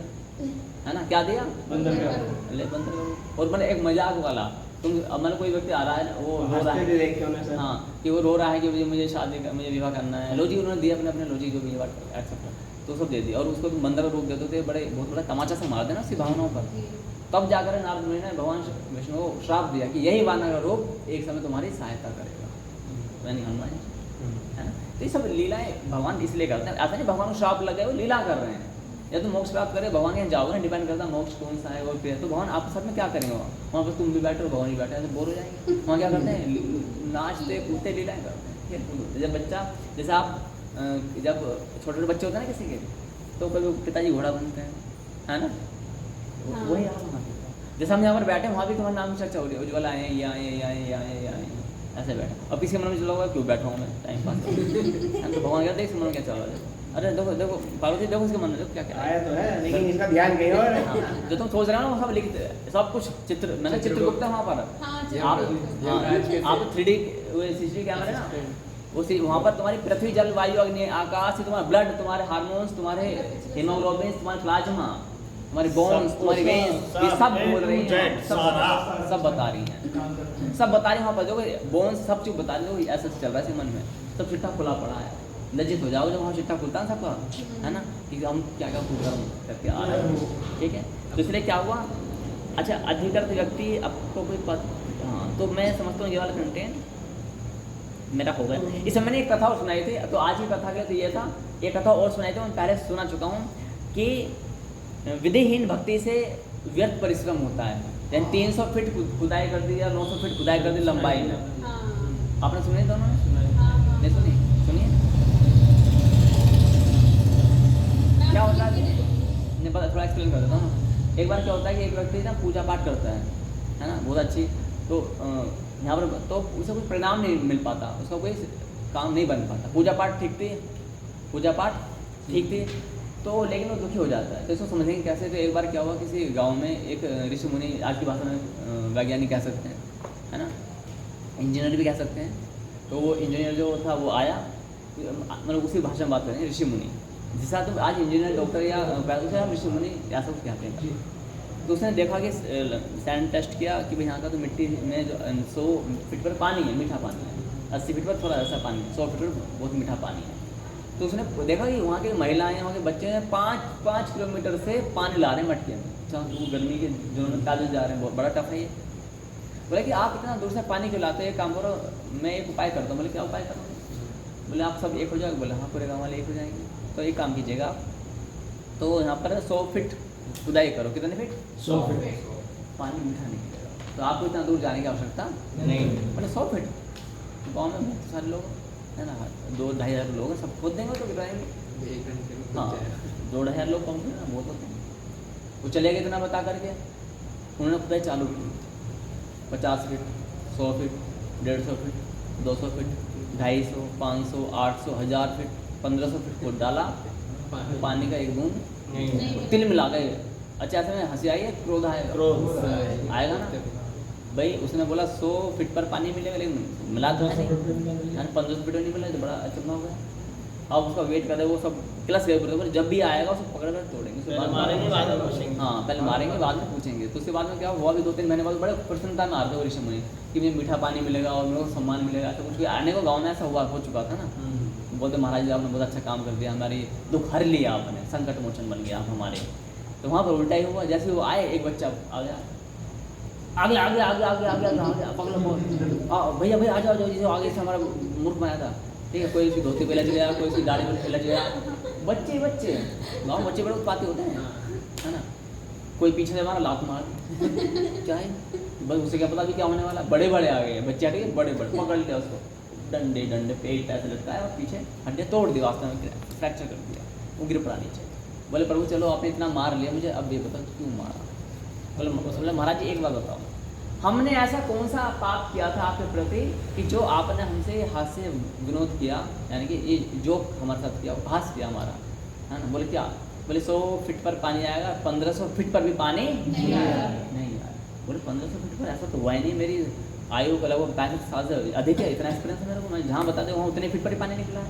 है ना? क्या दिया? बंदर का ले बंदर का रूप। और मैंने एक मजाक वाला, तुम अब मैंने कोई व्यक्ति आ रहा है वो रो रहा हंसते थे है, देख के उन्हें सर। हाँ कि वो रो रहा है कि मुझे शादी का मुझे विवाह करना है, लो जी उन्होंने दिया अपने अपने लो जी जो भी एक्सेप्ट तो सब दे दिया, और उसको तुम बंदर का रूप देते थे, बड़े बहुत बड़ा तमाचा से मार देना उसकी भावनाओं पर। तब जाकर नारद मुनि ने भगवान विष्णु को श्राप दिया कि यही वानर का रूप एक समय तुम्हारी सहायता करेगा, यानी हनुमान जी, है ना? तो ये सब लीलाएं भगवान इसलिए करते हैं, ऐसा नहीं भगवान को श्राप लगे वो लीला कर रहे हैं। या तो मोक्ष प्राप्त करे भगवान के यहाँ जाओगे ना, डिपेंड करता है मोक्ष कौन सा है और फिर तो भगवान आपके साथ में क्या करेंगे वहाँ पर तुम भी बैठे हो भगवान भी बैठे ऐसे बोर हो जाएंगे। वहाँ क्या करते हैं? नाचते कूदते लीलाएं करते हैं, खेल कूद। जब बच्चा जैसे आप जब छोटे छोटे बच्चे होते हैं ना किसी के, तो कभी पिताजी घोड़ा बनते हैं, है ना? वही आप वहाँ पे जैसे हम यहाँ पर बैठे वहाँ भी तुम्हारा नाम की चर्चा हो रही है, उज्ज्वला आए ये आए ये आए ये आए ये आए ऐसे बैठे, अब किसी के मन में चला होगा क्यों बैठा हूँ मैं टाइम पास तो भगवान कहते हैं मन में क्या चल रहा है? अरे देखो देखो पार्वती देखो इसके मन में देखो क्या क्या आया तो है, लेकिन इसका ध्यान कहीं और है। हाँ, जो तुम सोच रहे हो ना वो सब लिखते सब कुछ चित्र मैंने चित्रगुप्त है वहाँ पर। हाँ आप जी। हाँ, आप 3D CCTV कैमरे ना उसी वहाँ पर तुम्हारी पृथ्वी जल वायु अग्नि आकाश, तुम्हारा ब्लड, तुम्हारे हार्मोन्स, तुम्हारे हीमोग्लोबिन, तुम्हारे प्लाज्मा, तुम्हारी बोन्स, तुम्हारी वेन्स, ये सब बोल रही हैं, सब बता रही हैं, सब बता रही हैं। वहाँ पर देखो बोन्स सब चीज़ बता रही हो, ऐसा चल रहा है मन में, सब चिट्ठा खुला पड़ा है। लज्जित हो जाओ जब वहाँ चिट्ठा खुलता है सबका, है ना? कि हम क्या क्या कुकर्म करके आ रहे हैं, ठीक है? तो इसलिए क्या हुआ? अच्छा अधिकृत व्यक्ति आपको कोई हाँ, तो मैं समझता हूँ ये वाला कंटेंट मेरा हो गया। इसमें मैंने एक कथा और सुनाई थी, तो आज की कथा के तो ये था, एक कथा और सुनाई थी मैं पहले सुना चुका हूँ कि विधिहीन भक्ति से व्यर्थ परिश्रम होता है। यानी 300 फीट खुदाई कर दी या 900 फीट खुदाई कर दी लंबाई में। हाँ आपने सुनी दोनों ने? हाँ नहीं सुनी? सुनिए क्या होता है, नहीं पता, थोड़ा एक्सप्लेन कर देता हूँ। एक बार क्या होता है कि एक व्यक्ति ना पूजा पाठ करता है ना, बहुत अच्छी, तो यहाँ पर तो उसे कोई परिणाम नहीं मिल पाता, उसका कोई काम नहीं बन पाता। पूजा पाठ ठीक थी, पूजा पाठ ठीक थी, तो लेकिन वो दुखी हो जाता है। तो इसको समझेंगे कैसे? तो एक बार क्या हुआ, किसी गांव में एक ऋषि मुनि, आज की भाषा में वैज्ञानिक कह सकते हैं, है ना, इंजीनियर भी कह सकते हैं। तो वो इंजीनियर जो था वो आया, मतलब उसी भाषा में बात करें, ऋषि मुनि, जिस तरह तुम आज इंजीनियर डॉक्टर या उसे हम ऋषि मुनि ऐसा कुछ कहते हैं। तो उसने देखा कि सैंड टेस्ट किया कि भाई यहाँ का तो मिट्टी में जो 100 फीट पर पानी है, मीठा पानी है, 80 फीट पर थोड़ा ऐसा पानी है, 100 फीट पर बहुत मीठा पानी है। तो उसने देखा कि वहाँ की महिलाएं, वहाँ के बच्चे हैं 5 किलोमीटर से पानी ला रहे हैं मटके में, जहाँ वो गर्मी के जिन्होंने पैदल जा रहे हैं, बहुत बड़ा टफ है ये। बोले कि आप इतना दूर से पानी क्यों लाते हो, एक काम करो, मैं एक उपाय करता हूँ। बोले क्या उपाय करोगे? बोले आप सब एक हो जाओगे। बोले हाँ, पूरे गाँव वाले एक हो जाएंगे। तो एक काम कीजिएगा आप, तो यहाँ पर 100 फीट खुदाई करो। कितने फीट? 100 फीट। पानी मीठा नहीं मिलेगा, तो आपको इतना दूर जाने की आवश्यकता नहीं। मतलब 100 फीट, गाँव में बहुत सारे लोग है ना, 2-2.5 हज़ार लोग हैं, सब खोद देंगे तो गिराएंगे। 1 घंटे में हाँ, खुद जाएगा। 2-2.5 हज़ार लोग कम ना, बहुत होते हैं। वो चले गए इतना बता करके, उन्होंने खुदाई चालू की 50 feet, 100 feet, 150 feet, 200 feet, 250, 500, 800, 1000 feet, 1500 feet को डाला, पानी का एक बूंद नहीं। तिल मिला गए। अच्छा, ऐसे में हंसी आई है, क्रोध आएगा? क्रोध आएगा ना भाई। उसने बोला 100 फीट पर पानी मिलेगा, लेकिन मिला तो नहीं, यानी 1500 फीट नहीं मिला, तो बड़ा अचंभा हो गया। अब उसका वेट कर रहे, वो सब क्लस गए पूरे, जब भी आएगा उसको पकड़ कर तोड़ेंगे। उसके बाद मारेंगे, बाद में पूछेंगे। हाँ, पहले मारेंगे, बाद में पूछेंगे। तो उसके बाद में क्या हुआ, भी 2-3 महीने बाद बड़े प्रसन्नता में आ रहे थे वो ऋषि मुनि कि मुझे मीठा पानी मिलेगा और मेरे को सम्मान मिलेगा। तो कुछ भी आने को गाँव में ऐसा हुआ हो चुका था ना। बोलते महाराज जी आपने बहुत अच्छा काम कर दिया, हमारी दुख हर लिया आपने, संकट मोचन बन गया आप हमारे। तो वहाँ पर उल्टा ही हुआ। जैसे वो आए, एक बच्चा आ गया, आगे पकड़ो, भैया भैया आ जाओ, जिसे आगे से हमारा मूर्ख बनाया था, ठीक है। कोई उसकी धोती पे लग गया, कोई उसकी दाढ़ी पे लग गया। बच्चे गाँव बच्चे बड़े उत्पाती होते हैं, है ना। कोई पीछे से हमारा लात मार क्या है, बस उसे क्या पता भी क्या होने वाला। बड़े आ गए बच्चे, ठीक है, बड़े पकड़ लिया उसको, डंडे पेट ऐसे लटकाया और पीछे हड्डियाँ तोड़ दी, वास्तव में फ्रैक्चर कर दिया, वो गिर पड़ा नीचे। बोले प्रभु चलो आपने इतना मार लिया मुझे, अब ये बताओ क्यों मारा? बोले महाराज जी एक बात बताओ, हमने ऐसा कौन सा पाप किया था आपके प्रति कि जो आपने हमसे हास्य विनोद किया, यानी कि ये जोक हमारे साथ किया, उपहास किया हमारा, है ना। बोले क्या? बोले 100 फीट पर पानी आएगा, 1500 फीट पर भी पानी नहीं आया। बोले 1500 फीट पर ऐसा तो हुआ ही नहीं, मेरी आयु का लगभग 65 साल से अधिक है, इतना एक्सपीरियंस है मेरे को, मैं जहाँ बता दें वहाँ उतने फीट पर ही पानी निकला है।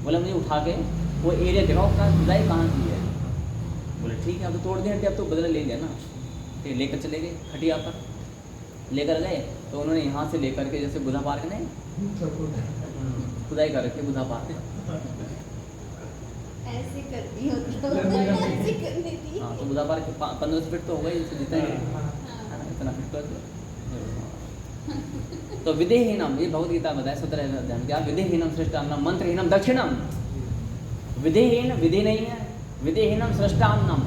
बोले मुझे उठा के वो एरिया दिखाओ, उसका खुदाई कहाँ की है। बोले ठीक है, अब तो तोड़ दिया हड्डी, अब तो बदला ले लिया ना। ठीक, लेकर चले गए खटिया पर, लेकर गए तो उन्होंने यहाँ से लेकर के, जैसे बुधा पार्क नहीं खुदाई कर रखी, बुधा पार्क, ऐसे करती हो तो ऐसे करनी थी। हाँ, तो बुधा पार्क 1500 फीट तो हो गई, जितना है ना, इतना फीट पर। तो विदेहीनम, ये भगवद गीता बताया 17 अध्याय क्या, विदेहीनम सृष्टान्नम मंत्रहीनम दक्षिणम। विदेहीन विधि नहीं है, विदेहीनम सृष्टान्नम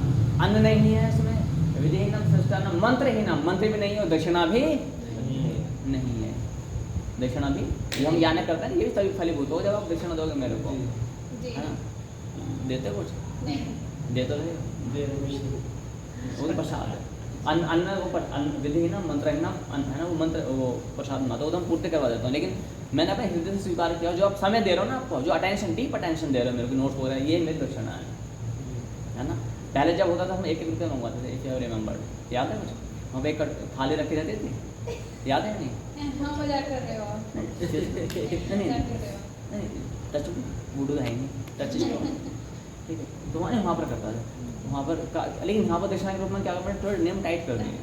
अन्न नहीं है इसमें, विदेहीनम सृष्टान्नम मंत्रहीनम, मंत्र भी नहीं है और दक्षिणा भी नहीं है। दक्षिणा भी वो हम ज्ञान करते हैं, ये भी तभी फलीभूत हो जब आप दक्षिणा दोगे मेरे को, है ना। देते कुछ देते रहे, वो तो प्रसाद है। अन्न वो विधिहीनम मंत्रहीनम अन्न है ना, वो मंत्र वो प्रसाद बनाता, वो तो हम पूर्ति करवा देता हूँ। लेकिन मैंने अपने हृदय से स्वीकार किया, जो आप समय दे रहे हो ना आपको, जो अटेंशन, डीप अटेंशन दे रहे हो मेरे को, नोट्स हो रहा है, ये मेरी दक्षिणा है ना। पहले जब होता था हम 1-1 रुपये मंगवाते थे, इफ यू रिमेंबर, याद है कुछ? वहाँ पे एक थाली रखी रहती थी, याद है नहीं? हाँ, मजाक कर रहे हो आप। नहीं, टच बूढ़ू है नहीं, टच ठीक है। तो वहाँ पर करता था, वहाँ पर, लेकिन यहाँ पर दक्षिणा के रूप में क्या करना, थोड़ा नेम टाइट कर दिए।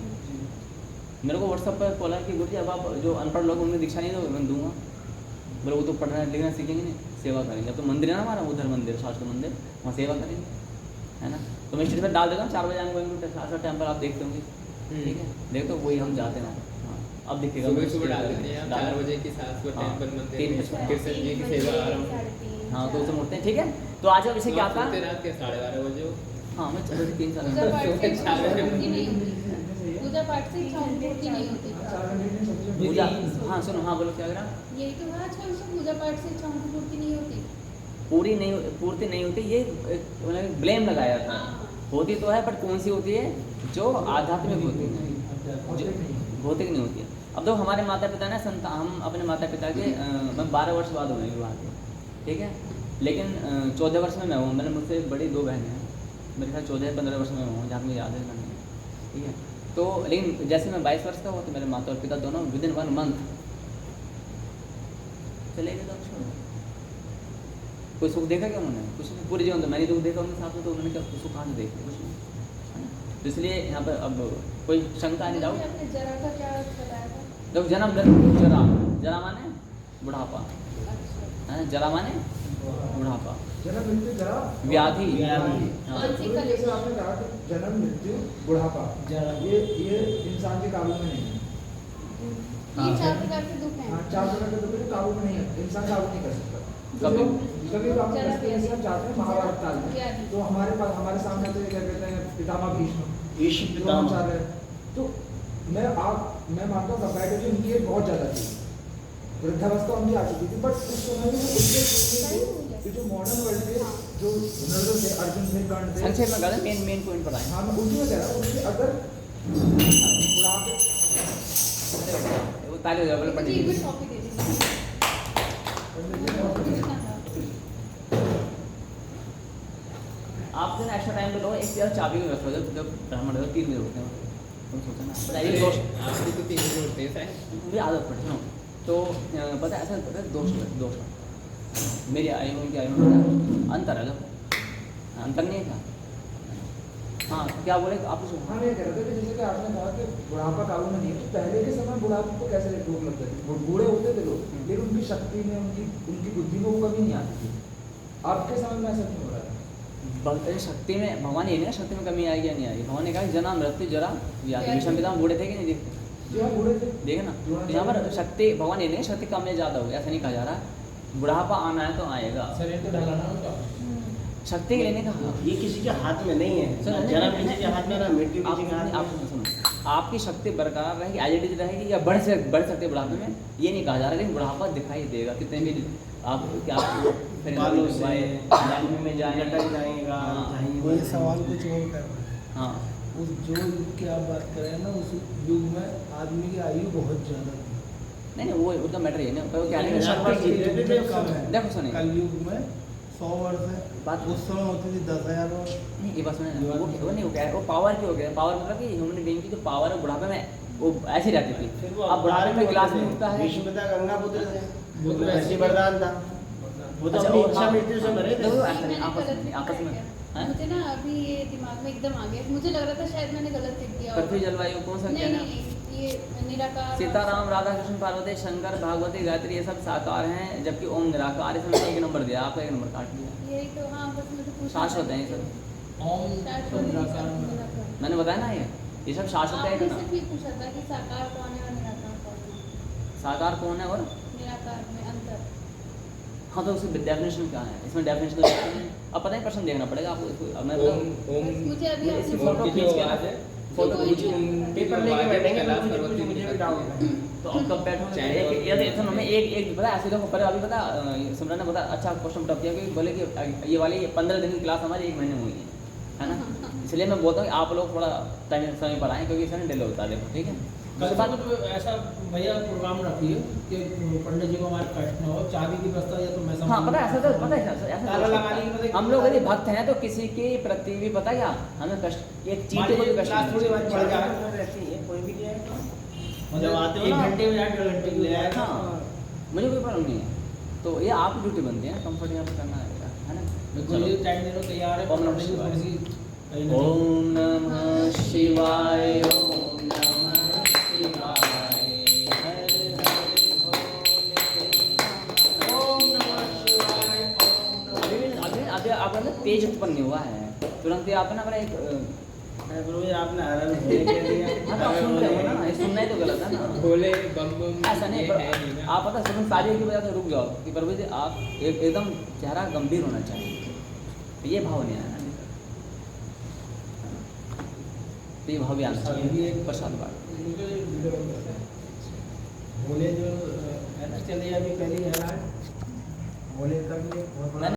मेरे को व्हाट्सअप पर बोला कि गुरुजी अब आप जो अनपढ़ लोग उन्हें दीक्षा नहीं दोगे, मैं दूंगा। बोले वो तो पढ़ना लिखना सीखेंगे नहीं, सेवा करेंगे। अब तो मंदिर है ना हमारा, उधर मंदिर, शास्त्र मंदिर, वहाँ सेवा करेंगे, है ना। तो मैं स्टेटस पर डाल देता हूँ 4 बजे आएंगे गोइंग टू शास्त्र टेम्पल, आप देखते होंगे, ठीक है, देखते हो वही हम जाते हैं। हाँ, अब दिखेगा सुबह डाल देते हैं 4 बजे की शास्त्र टेम्पल मंदिर, कृष्ण जी की सेवा आरंभ। हाँ, तो उसे मुड़ते हैं, ठीक है। तो आज अब इसे क्या था, रात के 12:30 बजे। हाँ, मैं 3 साल पूजा पाठ से इच्छाओं की पूर्ति नहीं होती, पूजा पाठ से इच्छाओं की पूर्ति नहीं होती। पूजा, हाँ सुनो, हाँ बोलो क्या करा। यही तो है आजकल से, पूजा पाठ से इच्छाओं की पूर्ति नहीं होती, पूर्ति नहीं होती, ये मतलब ब्लेम लगाया था। होती तो है, बट कौन सी होती है, जो आध्यात्मिक होती है, भौतिक नहीं होती है। अब तो हमारे माता पिता ने हम अपने माता पिता के मैं 12 वर्ष बाद हुए विवाह के, ठीक है। लेकिन 14 वर्ष में मैं हूँ, मैंने मुझसे बड़ी 2 बहनें हैं, मेरे ख्याल 14-15 वर्ष में हूँ, जहाँ मुझे याद है मैंने, ठीक है। तो लेकिन जैसे मैं 22 वर्ष का हुआ तो मेरे माता और पिता दोनों विदिन 1 मंथ चले गए। तो कोई सुख देखा क्या उन्होंने? कुछ नहीं, पूरे जीवन तो मैंने दुख देखा उनके साथ में, तो उन्होंने क्या सुख कहाँ से देखे? कुछ नहीं, है ना। तो इसलिए यहाँ पर अब कोई शंका नहीं, डाउट। आपने जरा का क्या बताया था? देखो जन्म मृत्यु, जरा माने बुढ़ापा, अच्छा, है, जरा माने बुढ़ापा, जन्म मृत्यु जरा व्याधि। व्याधि। हाँ। कौन सी तो कली? जैसे आपने कहा कि जन्म मृत्यु बुढ़ापा, ये इंसान के काबू में नहीं है। ये 4 प्रकार के दुख हाँ, हैं। 4 प्रकार के दुख हैं, काबू में नहीं है, इंसान काबू नहीं कर सकता। कभी कभी तो आपने इसमें चाहते हैं महाभारत काल में, व्याधि। तो हमारे पास हमारे सामने तो ये क्या कहते हैं पितामह भीष्म, ऋषि पितामह। द्रोणाचार्य। तो मैं मानता हूँ कैपेसिटी उनकी एक बहुत ज़्यादा थी, वृद्धावस्था उनकी आ चुकी थी, बट उस समय में उनके सोचने को ये जो मॉडर्न वर्ल्ड के जो हुनर थे, अर्जुन थे, कर्ण थे, संक्षेप में कहते हैं, मेन पॉइंट पर आए। हाँ मैं उसी में कह रहा हूँ, उनके अगर बुढ़ापे वो ताली हो जाए बोले मुझे पंडित एक जी। मिनट कॉपी दे दीजिए। कितना था? आपसे ना एक्स्ट्रा टाइम पे लो, एक यार चाबी में रखो, जब ब्राह्मण हो 3 बजे होते हैं, तुम सोचो ना पता है ये दोस्त आपकी तो 3 बजे उठते हैं शायद। मुझे आदत पड़ी सुनो, तो पता है ऐसा पता है दोस्त मेरी आयु में उनकी आयु में बड़ा अंतर है, लो अंतर नहीं था। हाँ क्या बोले आप उसको? हाँ मैं कह रहा था कि जैसे कि आपने कहा कि बुढ़ापा काबू में नहीं है, तो पहले के समय बुढ़ापे को कैसे रोक लगते थे, वो बूढ़े होते थे लोग, लेकिन उनकी शक्ति में उनकी बुद्धि में वो कमी नहीं आती थी। आपके समय में ऐसा क्यों हो रहा है? शक्ति में भगवान ये नहीं शक्ति में कमी आएगी या नहीं आएगी, भगवान ने कहा कि जन्म मृत्यु जरा व्याधि। भीष्म पितामह बूढ़े थे कि नहीं देखते? जो हम बूढ़े थे, देखे ना, तो यहाँ पर शक्ति भगवान ये नहीं शक्ति कम या ज़्यादा होगी ऐसा नहीं कहा जा रहा। बुढ़ापा आना है तो आएगा, शरीर तो ढलाना उनका। शक्ति के लिए नहीं कहा। ये किसी के हाथ में नहीं है, सुनो, जन्म किसी के हाथ में ना मृत्यु किसी के हाथ आप में। सुनो, आपकी शक्ति बरकरार रहेगी, एज इट इज रहेगी या बढ़ सकती है बुढ़ापे में, ये नहीं कहा जा रहा, लेकिन बुढ़ापा दिखाई देगा कितने भी आप क्या फिर बालों से आदमी में जाए लटक जाएगा। हाँ। वो ये सवाल कुछ और कर रहा है। हाँ उस जो युग की आप बात कर रहे हैं ना, उस युग में आदमी की आयु बहुत ज़्यादा थी। नहीं वो उतना मैटर ये नहीं, वो क्या लेकिन नहीं शक्ति शक्ति की युग में कम है। देखो सुनिए कल युग में 100 वर्ष है, बात- उस समय होती थी 10,000 वर्ष। नहीं ये बात सुने ना, वो नहीं, वो क्या है, वो पावर की हो गया, पावर मतलब कि ह्यूमन बीइंग की जो पावर है बुढ़ापे में वो ऐसी रहती थी। फिर वो अब बुढ़ापे में गिलास में उठता है। भीष्म पिता गंगा पुत्र थे, वो तो ऐसी वरदान था, वो तो अच्छा, अपनी और इच्छा हाँ। मृत्यु से मरे थे। देखो, नहीं, ऐसा नहीं, मैंने आपस गलत में- आपस में- लिखा है। हैं? मुझे ना अभी ये दिमाग में एकदम आ गया, मुझे लग रहा था शायद मैंने गलत लिख दिया होगा। पृथ्वी जलवायु कौन सा क्या नहीं है? नहीं, ये निराकार सीताराम, राधा कृष्ण, पार्वती, शंकर, भागवती, गायत्री ये सब साकार हैं, जबकि ओम निराकार। इसमें मैंने 1 नंबर दिया, आपका 1 नंबर काट दिया। यही तो। हाँ बस मुझे पूछना शाश्वत है ये सब, ओम शाश्वत है, निराकार में निराकार। मैंने बताया ना ये सब शाश्वत है आपने ना। सिर्फ ये पूछा था कि साकार कौन है और निराकार कौन है। साकार कौन है और निराकार में अंतर। हाँ तो उसकी डेफिनेशन क्या है, इसमें डेफिनेशन अब पता नहीं प्रश्न देखना पड़ेगा आपको इसको। अब मैं ओम बस मुझे अभी इसकी आपसे फोटो की खींच जो के आवाज़ ना है, फोटो कोई खींच नहीं। पेपर लेके बैठेंगे कैलाश तो पर्वत मुझे भी डाउट है। तो अब कब बैठोगे एक ये सुनो मैं एक पता ऐसे देखो पर अभी पता सिमरन ने बता अच्छा क्वेश्चन टॉप किया कि बोले कि ये वाली 15 दिन की क्लास हमारी 1 महीने हुई है ना, इसलिए मैं बोलता हूँ कि आप लोग थोड़ा टाइम समय पर आएँ क्योंकि इसमें डिले होता है। देखो ठीक है, कल उसके बाद तो ऐसा भैया प्रोग्राम रखिए कि पंडित जी को हमारे कष्ट न हो, चाबी की व्यवस्था या तो मैं समझ हाँ पता है ऐसा तो पता है ऐसा ताला तो लगाने की पता है हम लोग यदि भक्त हैं तो किसी के प्रति भी पता क्या हमें कष्ट एक चीटे को भी कष्ट क्लास थोड़ी नहीं। बहुत बढ़ जाए, रहती है, कोई भी लिया है। जब आते हो 1 ना- घंटे में या 1.5 घंटे के लिए आए। हाँ मुझे कोई प्रॉब्लम नहीं है, तो ये आपकी ड्यूटी बनती है, कंफर्ट यहाँ पर करना है ना। बिल्कुल ये टाइम देने को तैयार है। ओम नमः पंडित जी शिवाय। थोड़ी सी कहीं ना कहीं- ओम नमः शिवाय, ओम नमः शिवाय, हर हर भोले ओम नमः शिवाय, ओम नमः। अभी आपका ना तेज उत्पन्न नहीं हुआ है, तुरंत ही आप ना मेरा एक अरे गुरु जी आपने हरण भोले कह दिया। हाँ तो आप सुन रहे हो ना, ये सुनना ही तो गलत है ना। भोले बम बम ऐसा नहीं ये है नहीं ना। आप पता सुन सारी की वजह से रुक जाओ कि प्रभु जी आप एकदम चेहरा गंभीर होना चाहिए, ये भाव नहीं आया ना अभी तक। तो ये भाव भी आना चाहिए प्रसाद बात। मुझे वीडियो बंद करते हैं। भोले जो है ना, चलिए अभी पहली है ना, भोले का भी एक बहुत बड़ा